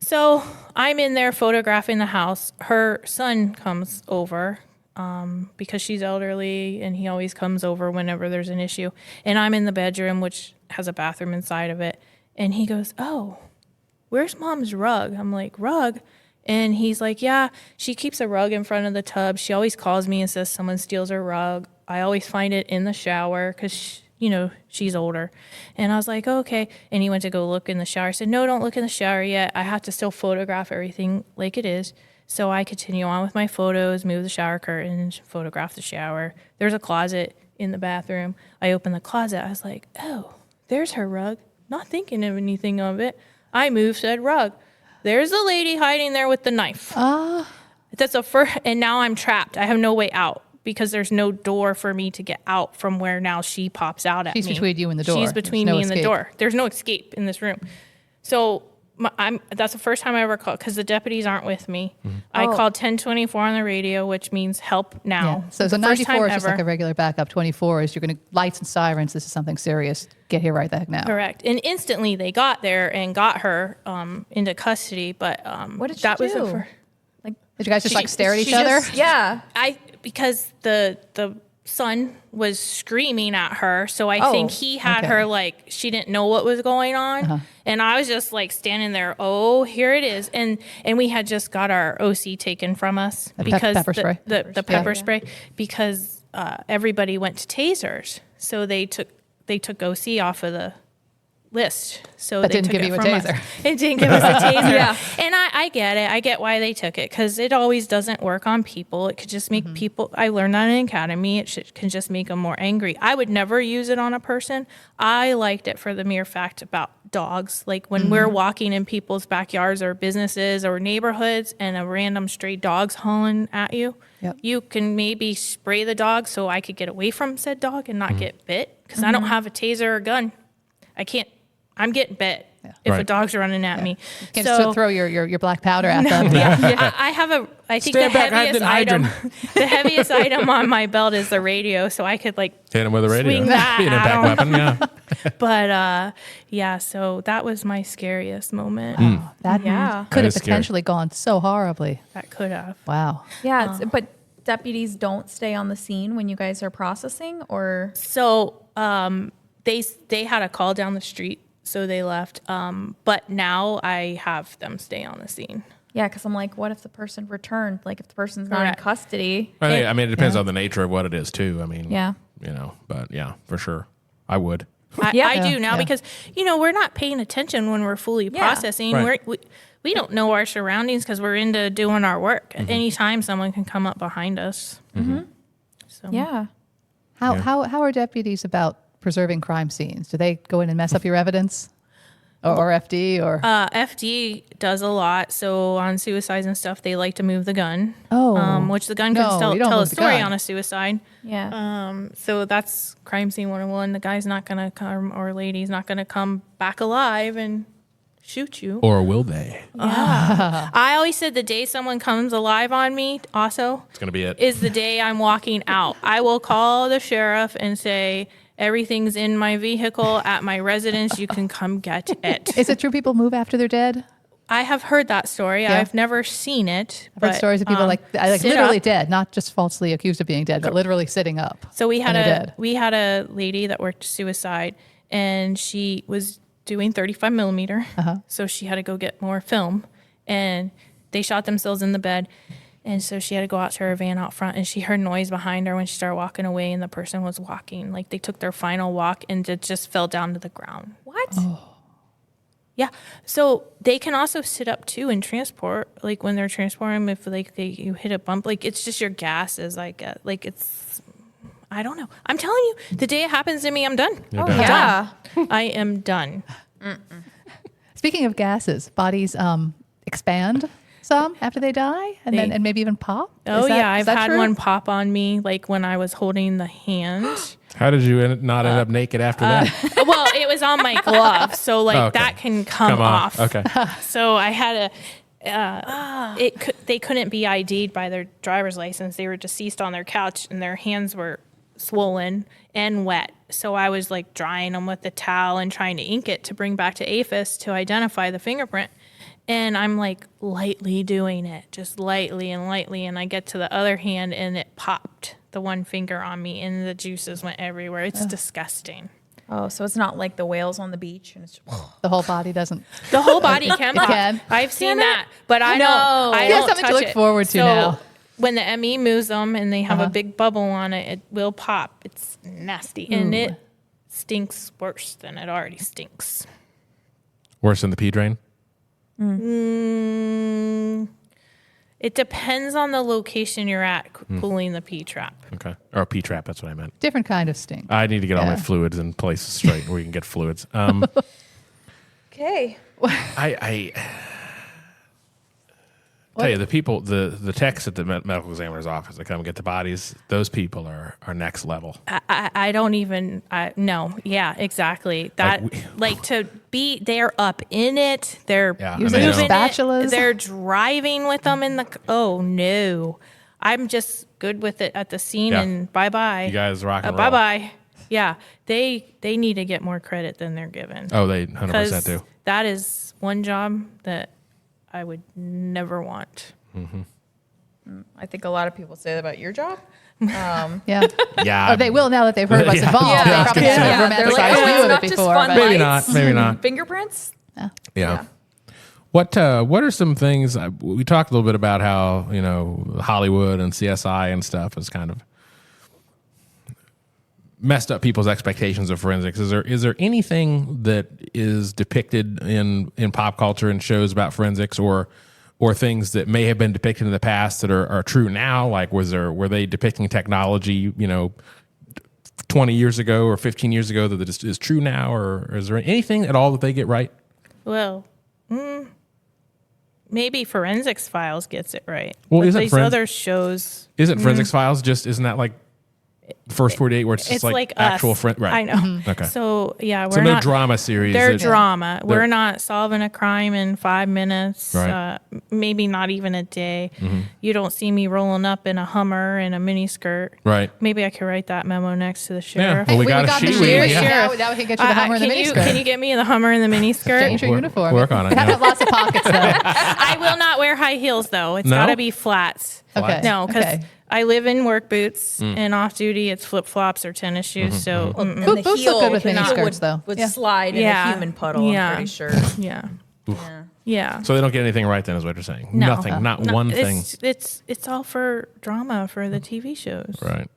So I'm in there photographing the house. Her son comes over because she's elderly, and he always comes over whenever there's an issue. And I'm in the bedroom, which has a bathroom inside of it. And he goes, oh, where's mom's rug? I'm like, rug? And he's like, yeah, she keeps a rug in front of the tub. She always calls me and says someone steals her rug. I always find it in the shower because, she's older. And I was like, oh, okay. And he went to go look in the shower. I said, no, don't look in the shower yet. I have to still photograph everything like it is. So I continue on with my photos, move the shower curtains, photograph the shower. There's a closet in the bathroom. I open the closet. I was like, oh, there's her rug. Not thinking of anything of it. I move said rug. There's the lady hiding there with the knife. That's and now I'm trapped. I have no way out because there's no door for me to get out from where now she pops out at She's me. between you and the door. She's between There's no me and the escape. door. There's no escape in this room. So that's the first time I ever called because the deputies aren't with me. I called 1024 on the radio, which means help now. Yeah. So The first 94 is time just like a regular backup. 24 is you're going to lights and sirens. This is something serious. Get here right the heck now. Correct. And instantly they got there and got her into custody. But What did she that was do? the first. Like, Did you guys just She- like stare at each she other? just- yeah. Because the son was screaming at her, so I think he had okay. her like she didn't know what was going on, and I was just like standing there. Oh, here it is, and we had just got our OC taken from us because pepper spray. the pepper spray because everybody went to tasers, so they took OC off of the list. So But they didn't took give it you a from us. taser. It didn't give us a taser. Yeah. And I get it. I get why they took it because it always doesn't work on people. It could just make people, I learned that in academy, can just make them more angry. I would never use it on a person. I liked it for the mere fact about dogs. Like when we're walking in people's backyards or businesses or neighborhoods and a random stray dog's hauling at you, Yep. you can maybe spray the dog so I could get away from said dog and not get bit because I don't have a taser or gun. I can't. I'm getting bit if a Right. dog's running at me. Can't just throw your black powder at them. I have I think Stand the back, heaviest hide the item, the heaviest item on my belt is the radio, so I could like Hit him with a radio. swing that Being a at back 'em. weapon, yeah. But yeah, so that was my scariest moment. That Yeah. could That have is scary. potentially gone so horribly. That could have. Wow. Yeah. But deputies don't stay on the scene when you guys are processing, or So they had a call down the street, so they left. But now I have them stay on the scene. yeah, because I'm like, what if the person returned? Like if the person's not in Correct. custody? I mean, it depends on the nature of what it is, too. I mean, Yeah. But yeah, for sure. I would. I Yeah. do now Yeah. because we're not paying attention when we're fully Yeah. processing. Right. We don't know our surroundings because we're into doing our work. At any time, someone can come up behind us. So Yeah. How are deputies about preserving crime scenes? Do they go in and mess up your evidence? Or FD or FD does a lot. So on suicides and stuff, they like to move the gun. Oh. Which the gun No, can still you don't tell a move the story gun. on a suicide. Yeah. So that's crime scene 101. The guy's not gonna come or lady's not gonna come back alive and shoot you. Or will they? I always said the day someone comes alive on me, also, It's going to be it. is the day I'm walking out. I will call the sheriff and say, everything's in my vehicle at my residence. You can come get it. is it true people move after they're dead? I have heard that story. Yeah. I've never seen it. I've heard stories of people like sit literally up. dead, not just falsely accused of being dead, but literally sitting up. So we had and they're dead. a lady that worked suicide, and she was doing 35 millimeter. So she had to go get more film, and they shot themselves in the bed. And so she had to go out to her van out front, and she heard noise behind her when she started walking away, and the person was walking. Like they took their final walk and it just fell down to the ground. What? Yeah. So they can also sit up too and transport. Like when they're transporting, if like you hit a bump, like it's just your gas is like it's. I don't know. I'm telling you, the day it happens to me, I'm done. You're Oh, done. yeah. I am done. Speaking of gases, bodies expand some after they die and then and maybe even pop. Oh yeah, is I've that had true? one pop on me, like when I was holding the hand. How did you not end up naked after that? Well, it was on my glove, so like Okay. that can come off. Okay. So I had they couldn't be ID'd by their driver's license. They were deceased on their couch, and their hands were swollen and wet. So I was like drying them with the towel and trying to ink it to bring back to APHIS to identify the fingerprint. And I'm like lightly doing it, just lightly. And I get to the other hand and it popped the one finger on me and the juices went everywhere. It's disgusting. Oh, so it's not like the whales on the beach, and it's The whole body doesn't. The whole body can pop. can. I've seen that, but I No. don't. I You have don't something to touch look it. forward to So now. when the ME moves them and they have a big bubble on it, it will pop. It's nasty, and it stinks worse than it already stinks. Worse than the pee drain? It depends on the location you're at pulling the P trap. Okay. Or a pee trap, that's what I meant. Different kind of stink. I need to get all my Yeah. fluids in place straight where you can get fluids. okay. I tell you, the people, the techs at the medical examiner's office that come get the bodies, those people are next level. I don't even, no. Yeah, exactly. That, they're up in it. They're Using moving spatulas. it. They're driving with them in the, oh no. I'm just good with it at the scene and bye-bye. You guys rock and roll. Bye-bye. Yeah, they need to get more credit than they're given. Oh, they 100% do. That is one job that I would never want. I think a lot of people say that about your job. Yeah. Yeah. Oh, they will now that they've heard what's involved. Yeah. They probably Yeah. haven't They're like, romanticized oh, view it's of not it just before. fun but- Maybe lights not, maybe not. Fingerprints? Yeah. What are some things we talked a little bit about how, Hollywood and CSI and stuff has kind of messed up people's expectations of forensics. Is there anything that is depicted in pop culture and shows about forensics or things that may have been depicted in the past that are true now? Like were they depicting technology, 20 years ago or 15 years ago that is true now, or is there anything at all that they get right? Well, maybe Forensics Files gets it right. Well, but isn't these other shows, Isn't Forensics Files isn't that like the first 48 where it's just it's like like actual us. friend? Right. I know. Okay. So yeah, we're So no not drama series. They're that- drama. They're- We're not solving a crime in 5 minutes. Right. Maybe not even a day. You don't see me rolling up in a Hummer and a mini skirt. Right. Maybe I could write that memo next to the Yeah. sheriff. Well, we got a the sheet. sheriff. Yeah. Now we can get you the Hummer and the can miniskirt. you get me in the Hummer and the mini skirt? Change your uniform. Work on it. Have Yeah. lots of pockets though. I will not wear high heels though. It's No? got to be flats. Okay. No, because Okay. I live in work boots and off duty it's flip flops or tennis shoes. So And Boots the look heel, good with the mini heel skirts, though. would Yeah. slide in a human puddle, Yeah. I'm pretty sure. yeah, Yeah. yeah. So they don't get anything right then, is what you're saying? No. Nothing. Not No, one thing. It's all for drama for the TV shows. Right.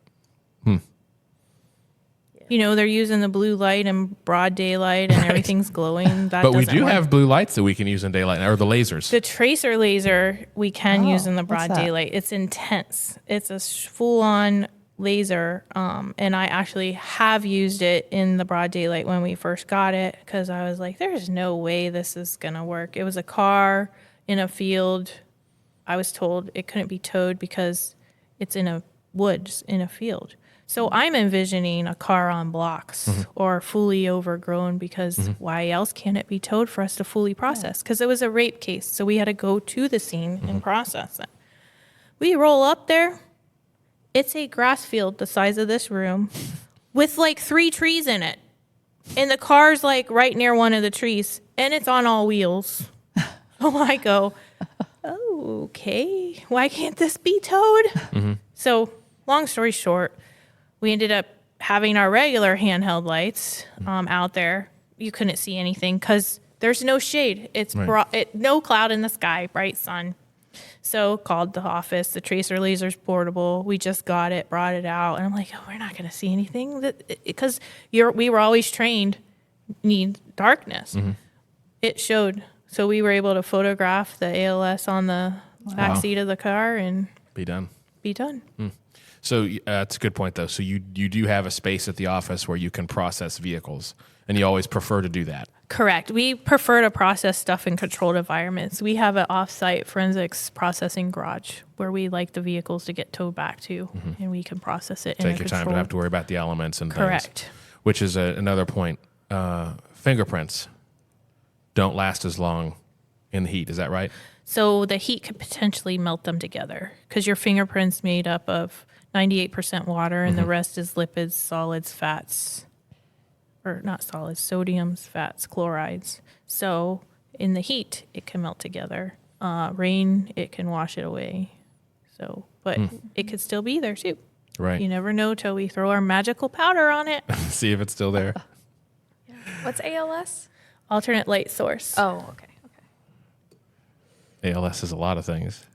They're using the blue light and broad daylight and everything's glowing. That But we doesn't do work. have blue lights that we can use in daylight, or the lasers. The tracer laser we can use in the what's broad that? daylight. It's intense. It's a full-on laser, and I actually have used it in the broad daylight when we first got it because I was like, there's no way this is going to work. It was a car in a field. I was told it couldn't be towed because it's in a woods in a field. So I'm envisioning a car on blocks or fully overgrown because why else can it be towed for us to fully process? Because it was a rape case, so we had to go to the scene and process it. We roll up there. It's a grass field the size of this room with like 3 trees in it. And the car's like right near one of the trees and it's on all wheels. So I go, oh, okay, why can't this be towed? So long story short, we ended up having our regular handheld lights out there. You couldn't see anything because there's no shade. It's no cloud in the sky, bright sun. So called the office. The tracer laser's portable. We just got it, brought it out, and I'm like, oh, we're not going to see anything because we were always trained need darkness. It showed, so we were able to photograph the ALS on the back seat of the car and Be done. be done. So that's a good point, though. So you do have a space at the office where you can process vehicles, and you always prefer to do that. Correct. We prefer to process stuff in controlled environments. We have an off-site forensics processing garage where we like the vehicles to get towed back to, and we can process it in a Take your time to have to worry about the elements and things. Correct. Which is another point. Fingerprints don't last as long in the heat. Is that right? So the heat could potentially melt them together because your fingerprint's made up of 98% water and the rest is lipids, solids, fats, or not solids, sodiums, fats, chlorides. So in the heat, it can melt together. Rain, it can wash it away. So, but it could still be there too. Right. You never know till we throw our magical powder on it. See if it's still there. What's ALS? Alternate light source. Oh, okay. ALS is a lot of things.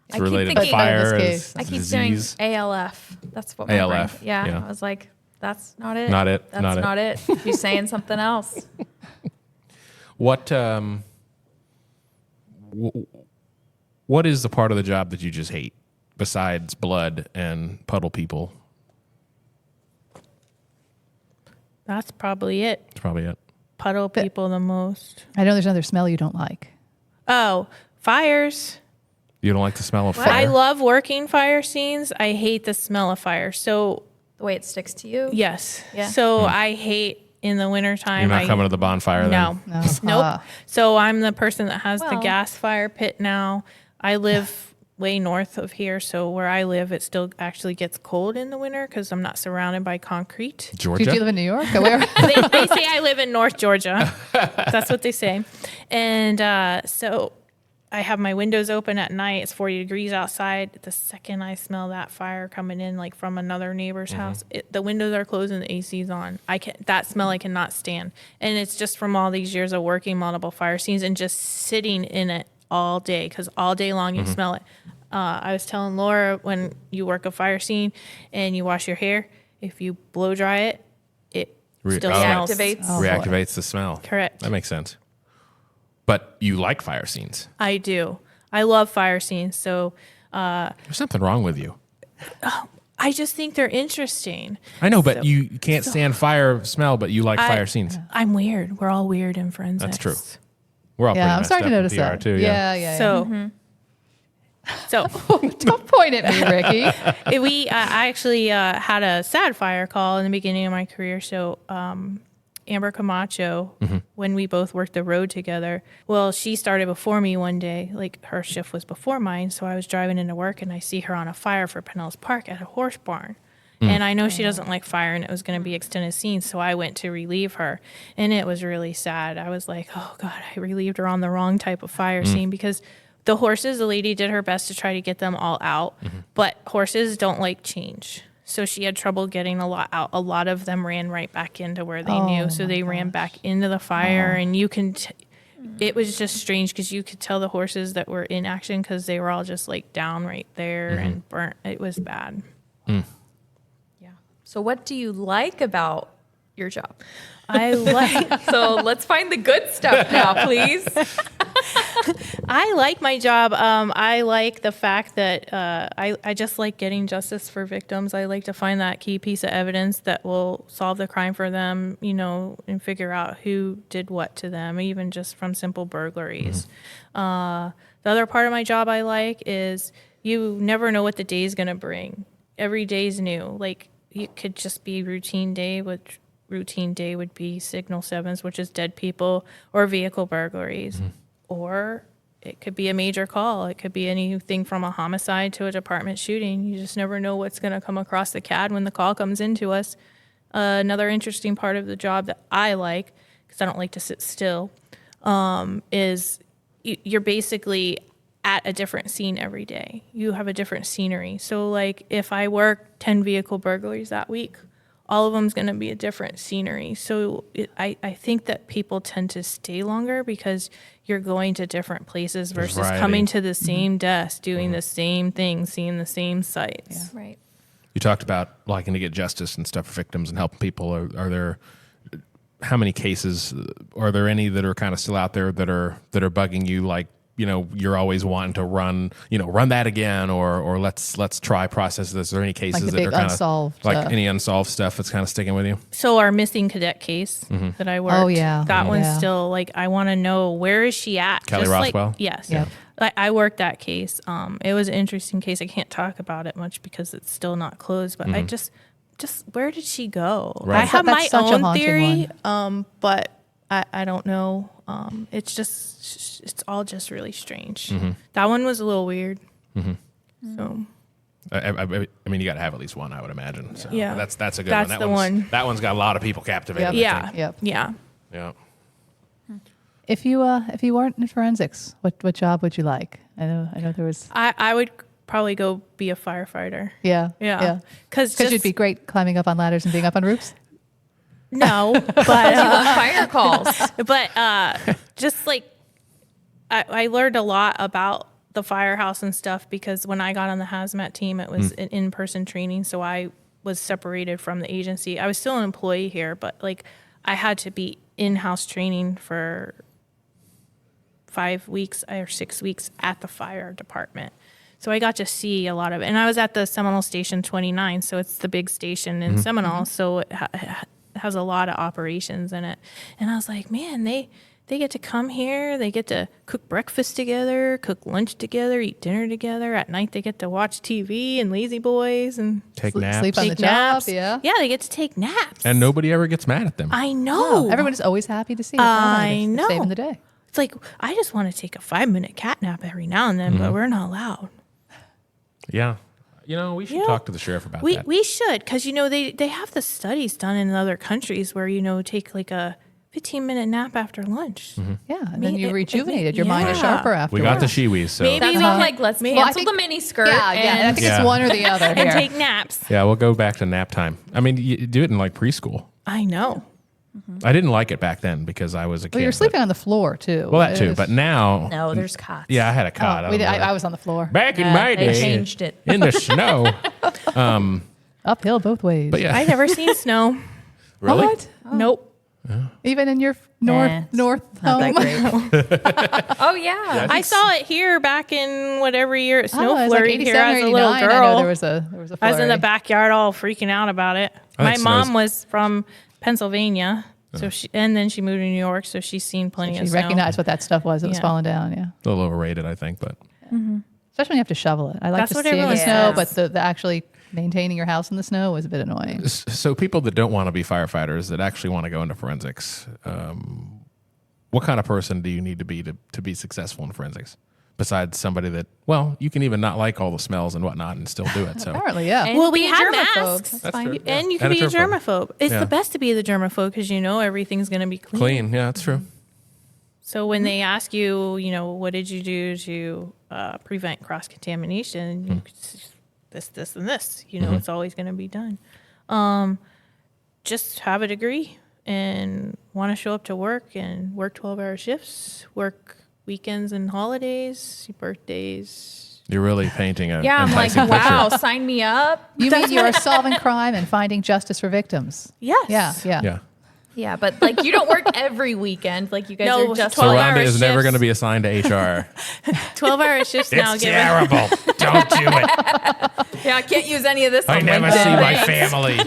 It's I keep related to thinking- fire, In this it's case. I keep disease. doing ALF. That's what my ALF, brain. Yeah, yeah. I was like, that's not it. Not it, That's not it. not it. You're saying something else. What what is the part of the job that you just hate besides blood and puddle people? That's probably it. That's probably it. Puddle people the most. I know there's another smell you don't like. Oh, fires. You don't like the smell of I fire? love working fire scenes. I hate the smell of fire. So The way it sticks to you. yes. Yeah. So I hate in the wintertime. You're not coming to the bonfire then? No. No. Nope. So I'm the person that has the Well- gas fire pit now. I live way north of here, so where I live, it still actually gets cold in the winter because I'm not surrounded by concrete. Georgia? Do you live in New York? Or where? They say I live in North Georgia. That's what they say. And so I have my windows open at night. It's 40 degrees outside. The second I smell that fire coming in, like from another neighbor's house, the windows are closed and the AC's on. That smell I cannot stand. And it's just from all these years of working multiple fire scenes and just sitting in it all day, because all day long you smell it. I was telling Laura, when you work a fire scene and you wash your hair, if you blow dry it, it still smells. Reactivates. Oh, boy. Reactivates the smell. Correct. That makes sense. But you like fire scenes. I do. I love fire scenes. So There's something wrong with you. I just think they're interesting. I know, but you can't stand fire smell, but you like fire scenes. I'm weird. We're all weird in forensics. That's true. We're all pretty Yeah, I'm messed starting to up notice in PR that. too. Yeah. So, Don't point at me, Ricky. I actually had a sad fire call in the beginning of my career. So Amber Camacho, when we both worked the road together, well, she started before me one day. Like, her shift was before mine. So I was driving into work and I see her on a fire for Pinellas Park at a horse barn. And I know she doesn't like fire and it was going to be extended scenes. So I went to relieve her. And it was really sad. I was like, oh, God, I relieved her on the wrong type of fire scene, because the horses, the lady did her best to try to get them all out. But horses don't like change. So she had trouble getting a lot out. A lot of them ran right back into where they knew. So they ran back into the fire. And you can... it was just strange because you could tell the horses that were in action because they were all just like down right there and burnt. It was bad. Yeah. So what do you like about your job? I like So let's find the good stuff now, please. I like my job. I like the fact that I just like getting justice for victims. I like to find that key piece of evidence that will solve the crime for them, and figure out who did what to them, even just from simple burglaries. The other part of my job I like is you never know what the day is going to bring. Every day is new. Like, it could just be routine day, which routine day would be signal sevens, which is dead people, or vehicle burglaries. Or it could be a major call. It could be anything from a homicide to a department shooting. You just never know what's going to come across the CAD when the call comes into us. Another interesting part of the job that I like, because I don't like to sit still, is you're basically at a different scene every day. You have a different scenery. So, like, if I work 10 vehicle burglaries that week, all of them's going to be a different scenery. So I think that people tend to stay longer because you're going to different places versus variety. coming to the same desk, doing the same thing, seeing the same sites. Right. You talked about liking to get justice and stuff for victims and helping people. Are there, how many cases, are there any that are kind of still out there that are bugging you, like, you're always wanting to run that again, or let's try process this? Is there any cases Like the that big are kind of unsolved, any unsolved stuff that's kind of sticking with you? So our missing cadet case that I worked, Oh, yeah. that one's Yeah. still, like, I want to know, where is she at? Kelly Just like- Roswell? yes. Yep. I worked that case. It was an interesting case. I can't talk about it much because it's still not closed, but I just where did she go? Right. I have my That's such a own haunting theory, but I don't know. It's all just really strange. That one was a little weird. So I mean, you got to have at least one, I would imagine. So Yeah. that's a good That's one. the one. That one's got a lot of people captivated. I yeah, think. Yep. yeah. Yeah. If you weren't in forensics, what job would you like? I know there was. I would probably go be a firefighter. Yeah. Because You'd be great climbing up on ladders and being up on roofs. no, but Fire calls. but just like I learned a lot about the firehouse and stuff, because when I got on the hazmat team, it was an in-person training, so I was separated from the agency. I was still an employee here, but like I had to be in-house training for 5 weeks or 6 weeks at the fire department. So I got to see a lot of it. And I was at the Seminole Station 29, so it's the big station in Seminole, so it has a lot of operations in it. And I was like, man, they They get to come here. They get to cook breakfast together, cook lunch together, eat dinner together. At night, they get to watch TV and Lazy Boys and Take naps. Sleep on the take job. naps. Yeah. Yeah, they get to take naps. And nobody ever gets mad at them. I know. Everyone is always happy to see it. I They're know. saving the day. It's like, I just want to take a 5-minute cat nap every now and then, but we're not allowed. Yeah. We should talk to the sheriff about that. We should, because, they have the studies done in other countries where, take like a 15-minute nap after lunch. Yeah, and then you it- rejuvenated. Your mind is yeah. sharper after. We got the shiwis, so Maybe That's we not can- like, let's Well, I cancel think- the mini skirt. Yeah, I and think Yeah. it's one or the other And here. take naps. yeah, we'll go back to nap time. I mean, you do it in like preschool. I know. I didn't like it back then because I was a kid. Well, you're but- sleeping on the floor too. Well, that too. It But is- now, No, there's cots. yeah, I had a cot. Oh, I was on the floor. Back in my They day, changed it. in the snow. Uphill both ways. But yeah, I never seen snow. really? What? Nope. Even in your Nah, north Not home? that great. Oh, yeah. I saw it here back in whatever year it snow Oh, it was flurried like here 87 as or a little 89. girl. I know there was a I was in the flurry. backyard all freaking out about it. I My think mom snow's- was from Pennsylvania, and then she moved to New York, so she's seen plenty She of snow. recognized what that stuff was that was Yeah. falling down. Yeah, A little overrated, I think. But especially when you have to shovel it. I like That's to what see it in the everyone snow, says. but the actually maintaining your house in the snow was a bit annoying. so people that don't want to be firefighters that actually want to go into forensics, what kind of person do you need to be successful in forensics? Besides somebody that, well, you can even not like all the smells and whatnot and still do it. So Apparently, yeah. And Well, we be a have germaphobe. masks. That's true, yeah. And you can And a be a germaphobe. germaphobe. It's Yeah. the best to be the germaphobe because everything's going to be clean. clean, yeah, that's true. So when they ask you, what did you do to prevent cross contamination? You could say, this, and this. It's always going to be done. Just have a degree and want to show up to work and work 12-hour shifts, work weekends and holidays, birthdays. You're really painting a Yeah, I'm like, enticing picture. wow, sign me up. You mean you are solving crime and finding justice for victims? Yes. Yeah. Yeah. Yeah, but like you don't work every weekend. Like you guys No, are just So 12-hour Rhonda is never shifts. going to be assigned to HR. 12-hour shifts now. It's terrible. Don't do it. Yeah, I can't use any of this. I on never LinkedIn. see my Thanks. family.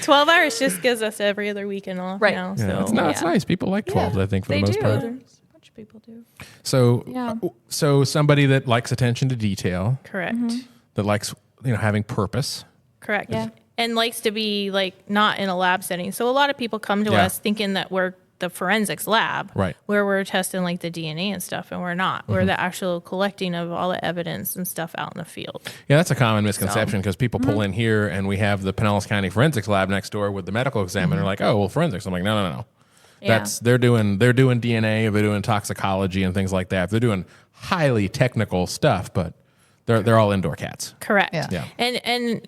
12 hours just gives us every other weekend off Right. now. Yeah, So it's yeah. nice. People like 12, I think, for They the most do. part. There's a bunch of people do. So, Yeah. so somebody that likes attention to detail, correct. that likes having purpose. Correct. Yeah. And likes to be like not in a lab setting. So a lot of people come to Yeah. us thinking that we're the forensics lab, Right. where we're testing like the DNA and stuff, and we're not. We're the actual collecting of all the evidence and stuff out in the field. Yeah, that's a common misconception because people pull in here and we have the Pinellas County Forensics Lab next door with the medical examiner. Like, oh, well, forensics. I'm like, no. Yeah. That's they're doing DNA, they're doing toxicology and things like that. They're doing highly technical stuff, but they're all indoor cats. Correct. Yeah. And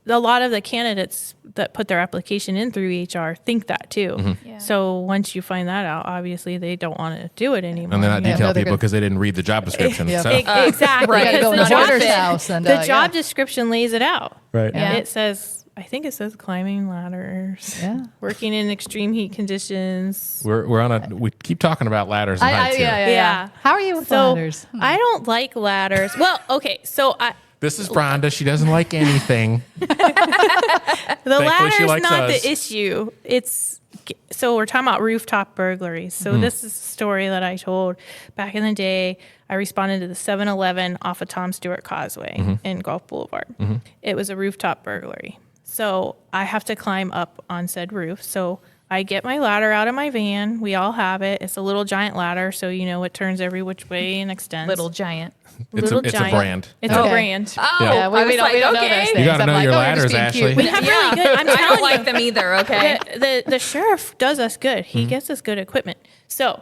a lot of the candidates that put their application in through HR think that too. Yeah. So once you find that out, obviously they don't want to do it anymore. And they're not Yeah, detail no, they're people gonna- because they didn't read the job description. Yeah. So. Exactly. Right. You gotta Because go in the the job hoarder's fit- house and the job yeah. description lays it out. Right. Yeah. It says, I think it says climbing ladders, Yeah. working in extreme heat conditions. We keep talking about ladders and heights here. Yeah. How are you with So ladders? I don't like ladders. Well, okay, so This is Rhonda. She doesn't like anything. the Thankfully, she ladder's likes not us. the issue. So we're talking about rooftop burglaries. So this is a story that I told back in the day. I responded to the 7-Eleven off of Tom Stewart Causeway in Gulf Boulevard. It was a rooftop burglary. So I have to climb up on said roof. So I get my ladder out of my van. We all have it. It's a little giant ladder, so it turns every which way and extends. Little giant. It's a brand. It's Okay. a brand. Oh, Yeah, I we was don't like, know okay. those things. You gotta I'm know like, your oh, we're just ladders, being Ashley. cute. We have really good. I'm I telling don't you. like them either. Okay. The sheriff does us good. He gets us good equipment. So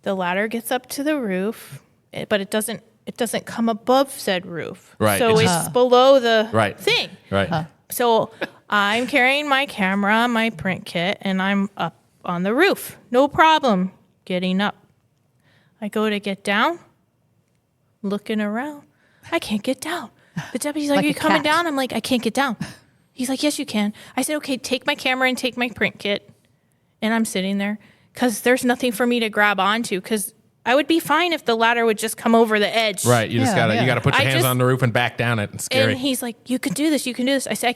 the ladder gets up to the roof, but it doesn't come above said roof. Right. So It's- it's below the Right. thing. Right. So I'm carrying my camera, my print kit, and I'm up on the roof. No problem getting up. I go to get down, looking around. I can't get down. The deputy's like, Like are you a coming cat. down? I'm like, I can't get down. He's like, yes, you can. I said, okay, take my camera and take my print kit. And I'm sitting there because there's nothing for me to grab onto because I would be fine if the ladder would just come over the edge. Right. You just Yeah, you yeah. gotta put your I hands just- on the roof and back down it. It's scary. And he's like, you can do this. You can do this. I said, I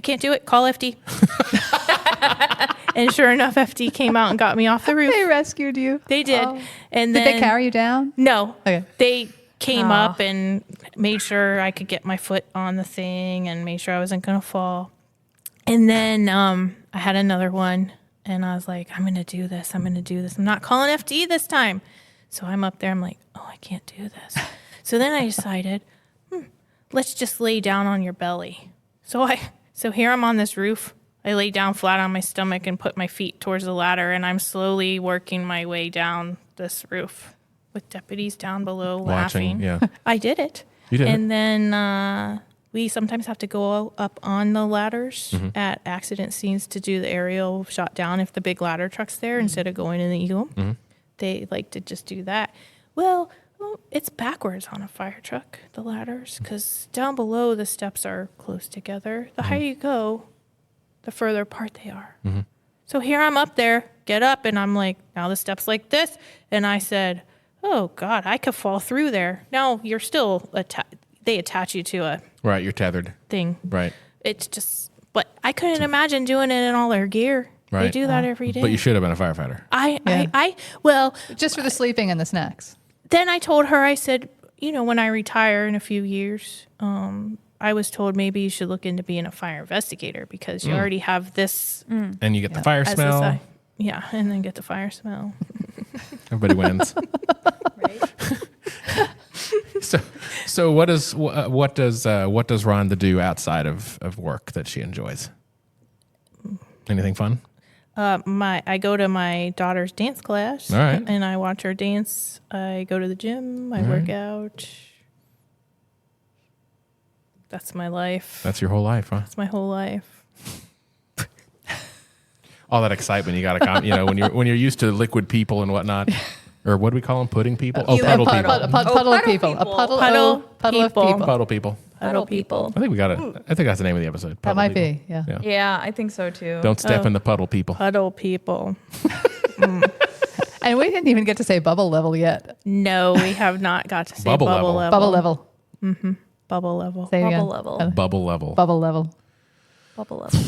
can't do it. Call FD. And sure enough, FD came out and got me off the roof. They rescued you. They did. Oh. And Did then they carry you down? No. Okay. They came up and made sure I could get my foot on the thing and made sure I wasn't going to fall. And then I had another one, and I was like, I'm going to do this. I'm going to do this. I'm not calling FD this time. So I'm up there. I'm like, oh, I can't do this. So then I decided, let's just lay down on your belly. So here I'm on this roof. I lay down flat on my stomach and put my feet towards the ladder, and I'm slowly working my way down this roof with deputies down below laughing. Yeah. I did it. You did And then we sometimes have to go up on the ladders at accident scenes to do the aerial shot down if the big ladder truck's there instead of going in the Eagle. They like to just do that. Well, it's backwards on a fire truck, the ladders, because down below the steps are close together. The higher you go, the further apart they are. So here I'm up there, get up, and I'm like, now the step's like this. And I said, oh, God, I could fall through there. No, you're still, they attach you to a Right, you're tethered. thing. Right. It's just, but I couldn't imagine doing it in all their gear. They Right. do that every day. But you should have been a firefighter. Well, Just for the sleeping and the snacks. then I told her, I said, when I retire in a few years, I was told maybe you should look into being a fire investigator because you already have this And you get the fire as a smell. side. Yeah, and then get the fire smell. Everybody wins. So what does Rhonda do outside of work that she enjoys? Anything fun? I go to my daughter's dance class. All right. And I watch her dance. I go to the gym. I work out. That's my life. That's your whole life, huh? That's my whole life. All that excitement you got to when you're used to liquid people and whatnot, or what do we call them? Pudding people? Oh, Human puddle people. A puddle of people. A puddle of people. Puddle people. Puddle people. I think we got it. I think that's the name of the episode. That Puddle might people. be, yeah. Yeah, I think so too. Don't step in the puddle people. Puddle people. And we didn't even get to say bubble level yet. No, we have not got to say Bubble bubble level. level. Bubble level. Bubble level. Say it again. Bubble level. Bubble level. Bubble level. Bubble level.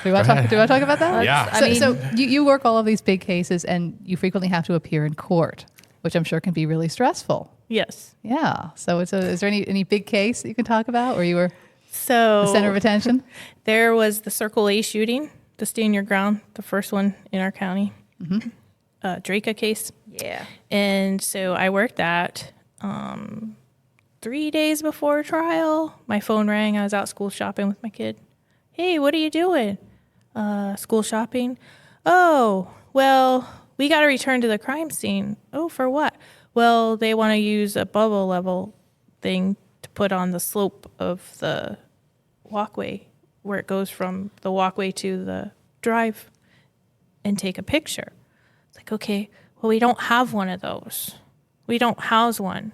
Do we want to talk about that? Yeah. I mean- So you work all of these big cases and you frequently have to appear in court, which I'm sure can be really stressful. Yes. Yeah. So is there any big case that you can talk about where you were So the center of attention? there was the Circle A shooting, the Stand Your Ground, the first one in our county. Draca case. Yeah. And so I worked that 3 days before trial. My phone rang. I was out school shopping with my kid. Hey, what are you doing? School shopping. Oh, well, we got to return to the crime scene. Oh, for what? Well, they want to use a bubble level thing to put on the slope of the walkway where it goes from the walkway to the drive and take a picture. It's like, okay, well, we don't have one of those. We don't house one.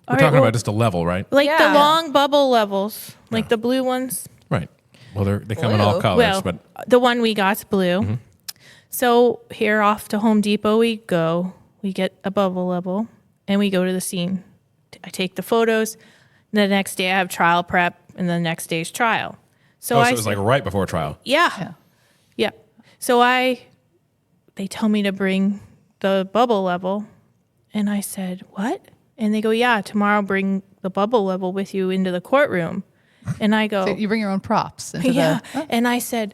We're talking about just a level, right? Like Yeah. the long bubble levels, like the blue ones. Right. Well, they come in all Blue. colors, Well, but the one we got's blue. So here off to Home Depot we go. We get a bubble level and we go to the scene. I take the photos. The next day I have trial prep and the next day's trial. So it was like right before trial. yeah. So they tell me to bring the bubble level. And I said, what? And they go, yeah, tomorrow bring the bubble level with you into the courtroom. And I go, So you bring your own props into yeah. the And I said,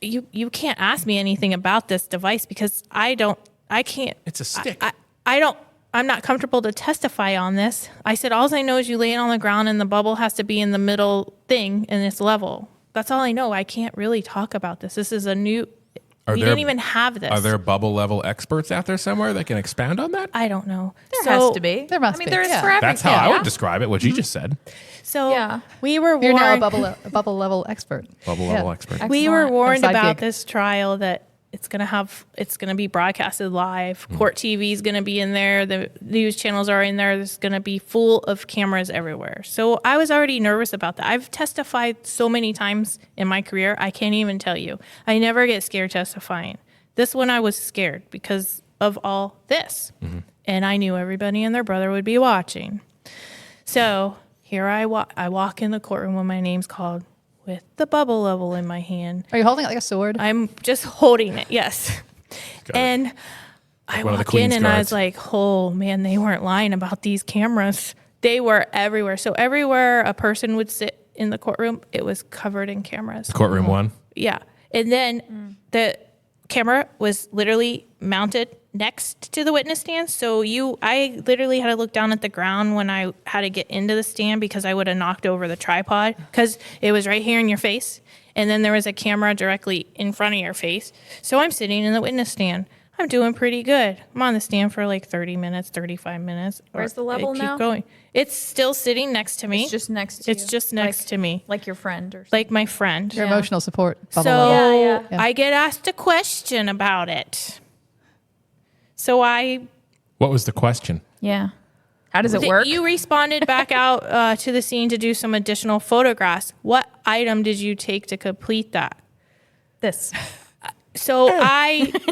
you can't ask me anything about this device because I can't. It's a stick. I'm not comfortable to testify on this. I said, all I know is you lay it on the ground and the bubble has to be in the middle thing and it's level. That's all I know. I can't really talk about this. This is a new, we didn't even have this. Are there bubble level experts out there somewhere that can expound on that? I don't know. There has to be. There must I mean, be, there is yeah. for everything. That's how I would describe it, what you just said. So Yeah. we were You're now warned. a bubble level expert. Bubble level expert. We were Excellent. warned Side about gig. this trial that it's going to be broadcasted live. Court TV is going to be in there. The news channels are in there. There's going to be full of cameras everywhere. So I was already nervous about that. I've testified so many times in my career. I can't even tell you. I never get scared testifying. This one I was scared because of all this. And I knew everybody and their brother would be watching. So here I walk in the courtroom when my name's called. with the bubble level in my hand. Are you holding it like a sword? I'm just holding it, yes. Got it. And I one of the walk in Queen's and I guards. was like, oh man, they weren't lying about these cameras. They were everywhere. So everywhere a person would sit in the courtroom, it was covered in cameras. Courtroom 1. Yeah. And then the camera was literally mounted next to the witness stand. So I literally had to look down at the ground when I had to get into the stand because I would have knocked over the tripod because it was right here in your face. And then there was a camera directly in front of your face. So I'm sitting in the witness stand. I'm doing pretty good. I'm on the stand for like 30 minutes, 35 minutes. Where's the level keep now? Going. It's still sitting next to me. It's just next to It's you. just next to me. Like your friend or something. Like my friend. Your Yeah. emotional support bubble So level. Yeah, yeah. I get asked a question about it. So What was the question? Yeah. How does it work? You responded back out to the scene to do some additional photographs. What item did you take to complete that? This. So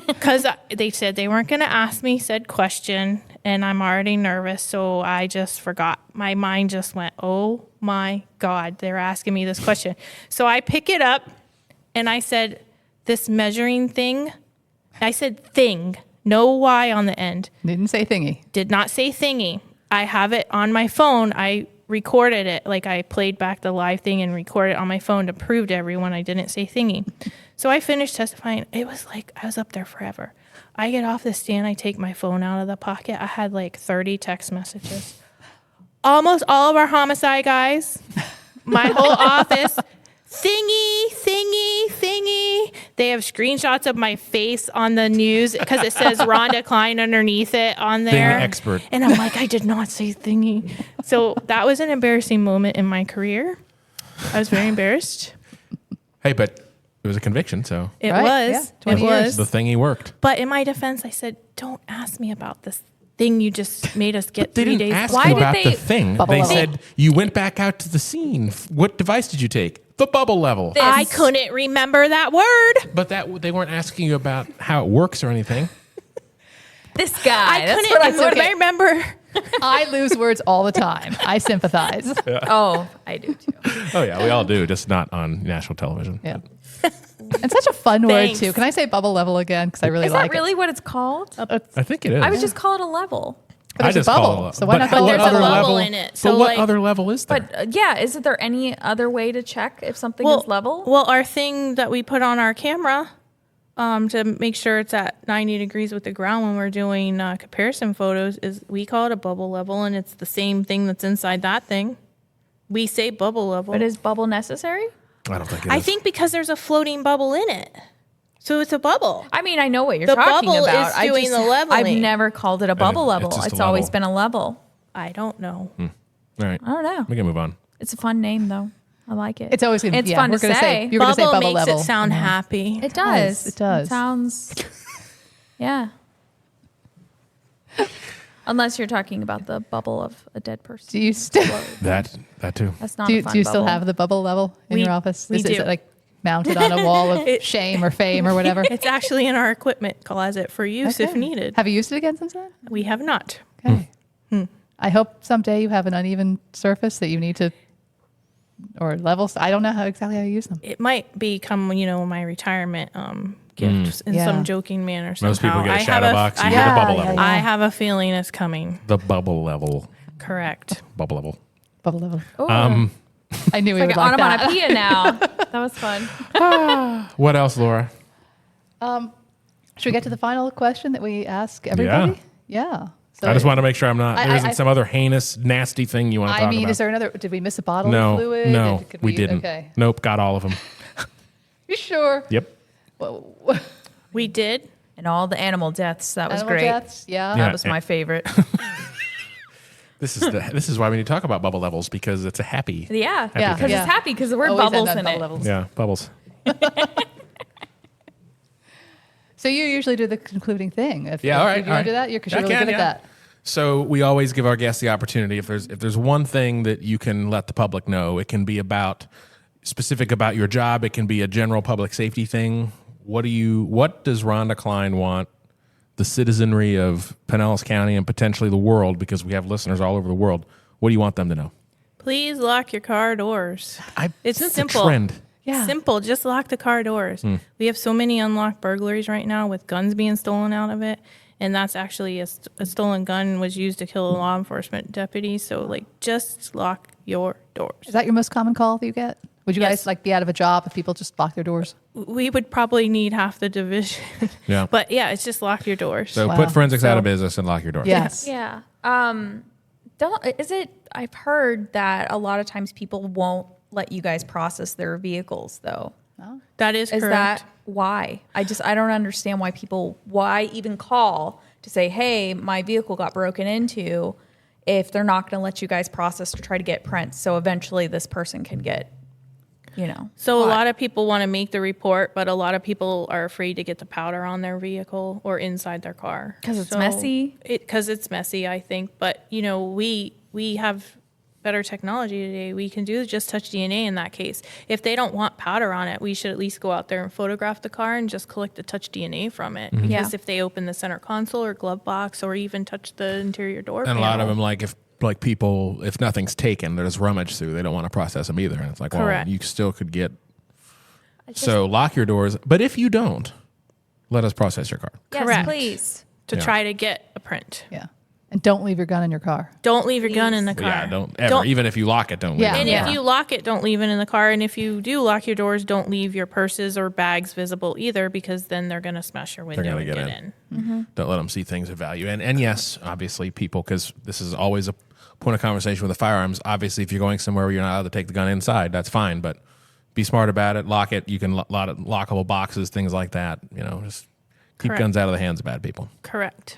because they said they weren't going to ask me said question, and I'm already nervous, so I just forgot. My mind just went, oh my God, they're asking me this question. So I pick it up, and I said, this measuring thing, I said thing, no Y on the end. Didn't say thingy. Did not say thingy. I have it on my phone. I recorded it. Like I played back the live thing and recorded it on my phone to prove to everyone I didn't say thingy. So I finished testifying. It was like I was up there forever. I get off the stand. I take my phone out of the pocket. I had like 30 text messages. Almost all of our homicide guys, my whole office, thingy, thingy, thingy. They have screenshots of my face on the news because it says Rhonda Klein underneath it on there. Thing expert. And I'm like, I did not say thingy. So that was an embarrassing moment in my career. I was very embarrassed. Hey, but it was a conviction, so It Right, was. yeah, It 20 years. was. the thingy worked. But in my defense, I said, don't ask me about this thing you just made us get They 3 didn't days. ask Why you did about they- the thing. Bubble They level. said you went back out to the scene. What device did you take? The bubble level. This. I couldn't remember that word. But they weren't asking you about how it works or anything. This guy. I That's couldn't what I remember. took I it. remember. I lose words all the time. I sympathize. Oh, I do too. Oh yeah, we all do, just not on national television. Yeah. And such a fun word Thanks. too. Can I say bubble level again? Because I really Is like that really what it's called? I think it is. I would just call it a level. it. But there's a call bubble. it So why not but call there's it a other bubble level in it, But so, what like- other level is there? But yeah, isn't there any other way to check if something is level? Well, our thing that we put on our camera to make sure it's at 90 degrees with the ground when we're doing comparison photos is we call it a bubble level, and it's the same thing that's inside that thing. We say bubble level. But is bubble necessary? I don't think it is. I think because there's a floating bubble in it. So it's a bubble. I mean, I know what you're The talking bubble about. is doing the I've leveling. never called it a bubble it's level. just a It's always level. been a level. I don't know. All right. I don't know. We can move on. It's a fun name though. I like it. It's always going to It's be. fun we're to gonna say. You're going to say Bubble bubble makes level. it sound happy. It does. It does. It sounds. Yeah. Unless you're talking about the bubble of a dead person. Do you still That too. That's not do a you, fun do you still bubble. have the bubble level in We- your office? we Is do. it like mounted on a wall of shame or fame or whatever? It's actually in our equipment closet for use if Okay. needed. Have you used it again since then? We have not. Okay. I hope someday you have an uneven surface that you need to, or levels. I don't know exactly how you use them. It might become, my retirement gift in Yeah. some joking manner. Somehow. Most people get a I have shadow box. You I get a have- bubble yeah, level. yeah. I have a feeling it's coming. The bubble level. Correct. Bubble level. Bubble level. Ooh. I knew we Like would an like that. onomatopoeia now. That was fun. What else, Laura? Should we get to the final question that we ask everybody? Yeah. So I just want to make sure I'm not. I- There isn't I- some other heinous, nasty thing you want to I talk mean, about. is there another? Did we miss a bottle No, of fluid? no, Could we didn't. Okay. Nope, got all of them. You sure? Yep. We did. And all the animal deaths. That was Animal great. deaths? Yeah. Yeah. That was my favorite. This is why we need to talk about bubble levels because it's a happy. Yeah. Yeah. Because Yeah. it's happy because the word Always end bubbles on in bubble it. levels. Yeah, bubbles. So you usually do the concluding thing. If, Yeah, all right. If you want to do that, because you're really good at that. So we always give our guests the opportunity. If there's one thing that you can let the public know, it can be specific about your job. It can be a general public safety thing. What does Rhonda Klein want the citizenry of Pinellas County and potentially the world, because we have listeners all over the world? What do you want them to know? Please lock your car doors. It's It's simple. a trend. Yeah. Simple. Just lock the car doors. We have so many unlocked burglaries right now with guns being stolen out of it. And that's actually a stolen gun was used to kill a law enforcement deputy. So, like, just lock your doors. Is that your most common call that you get? Would you Yes. guys like be out of a job if people just lock their doors? We would probably need half the division. Yeah. But yeah, it's just lock your doors. So Wow. put forensics out of So- business and lock your doors. Yes. Yeah. I've heard that a lot of times people won't let you guys process their vehicles though. That is Is correct. that why? I don't understand why even call to say, hey, my vehicle got broken into if they're not going to let you guys process to try to get prints. So eventually this person can get, So a caught. lot of people want to make the report, but a lot of people are afraid to get the powder on their vehicle or inside their car 'Cause it's messy? Because it's messy, I think. But we have better technology today. We can do just touch DNA in that case. If they don't want powder on it, we should at least go out there and photograph the car and just collect the touch DNA from it. Because Yeah. if they open the center console or glove box or even touch the interior door And a lot of panel- them, if nothing's taken, there's rummage through. They don't want to process them either. And it's like, well, Correct. you still could get. So lock your doors. But if you don't, let us process your car. yes, Correct. please. to Yeah. try to get a print. Yeah. And don't leave your gun in your car. Don't leave your gun in the car. Yeah, don't ever. Even if you lock it, don't leave Yeah. it. And in if the you car. lock it, don't leave it in the car. And if you do lock your doors, don't leave your purses or bags visible either, because then they're going to smash your window gonna and get get in. in. Don't let them see things of value. And yes, obviously, people, because this is always a point of conversation with the firearms. Obviously, if you're going somewhere where you're not allowed to take the gun inside, that's fine. But be smart about it. Lock it. You can lot of lockable boxes, things like that. Just keep Correct. guns out of the hands of bad people. Correct.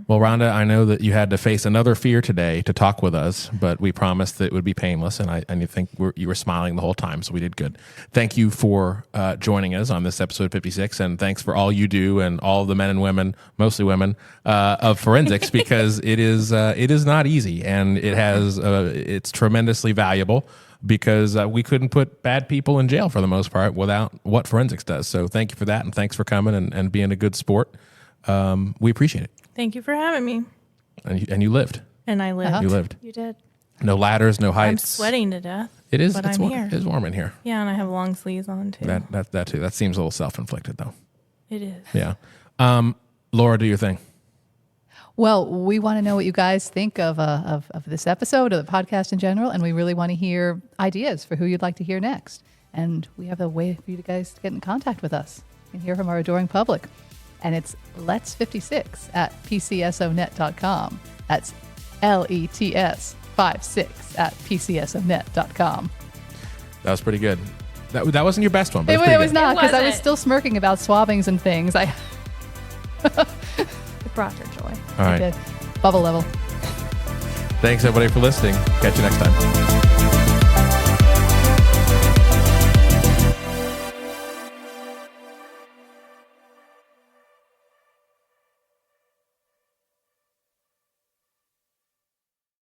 Well, Rhonda, I know that you had to face another fear today to talk with us, but we promised that it would be painless, and I think you were smiling the whole time, so we did good. Thank you for joining us on this episode 56, and thanks for all you do and all the men and women, mostly women, of forensics, because it is not easy, and it's tremendously valuable, because we couldn't put bad people in jail for the most part without what forensics does. So thank you for that, and thanks for coming and being a good sport. We appreciate it. Thank you for having me. And you lived. And I lived. You lived. You did. No ladders, no heights. I'm sweating to death. It is. but It's I'm warm. here. It is warm in here. Yeah, and I have long sleeves on too. That too. That seems a little self-inflicted though. It is. Yeah. Laura, do your thing. Well, we want to know what you guys think of this episode, of the podcast in general, and we really want to hear ideas for who you'd like to hear next. And we have a way for you guys to get in contact with us and hear from our adoring public. And it's lets56@pcsonet.com. That's LETS56@pcsonet.com. That was pretty good. That wasn't your best one, but It, it was pretty was good. not, because I was wasn't. still smirking about swabbings and things. I It brought her joy. All right. did. Bubble level. Thanks everybody for listening. Catch you next time.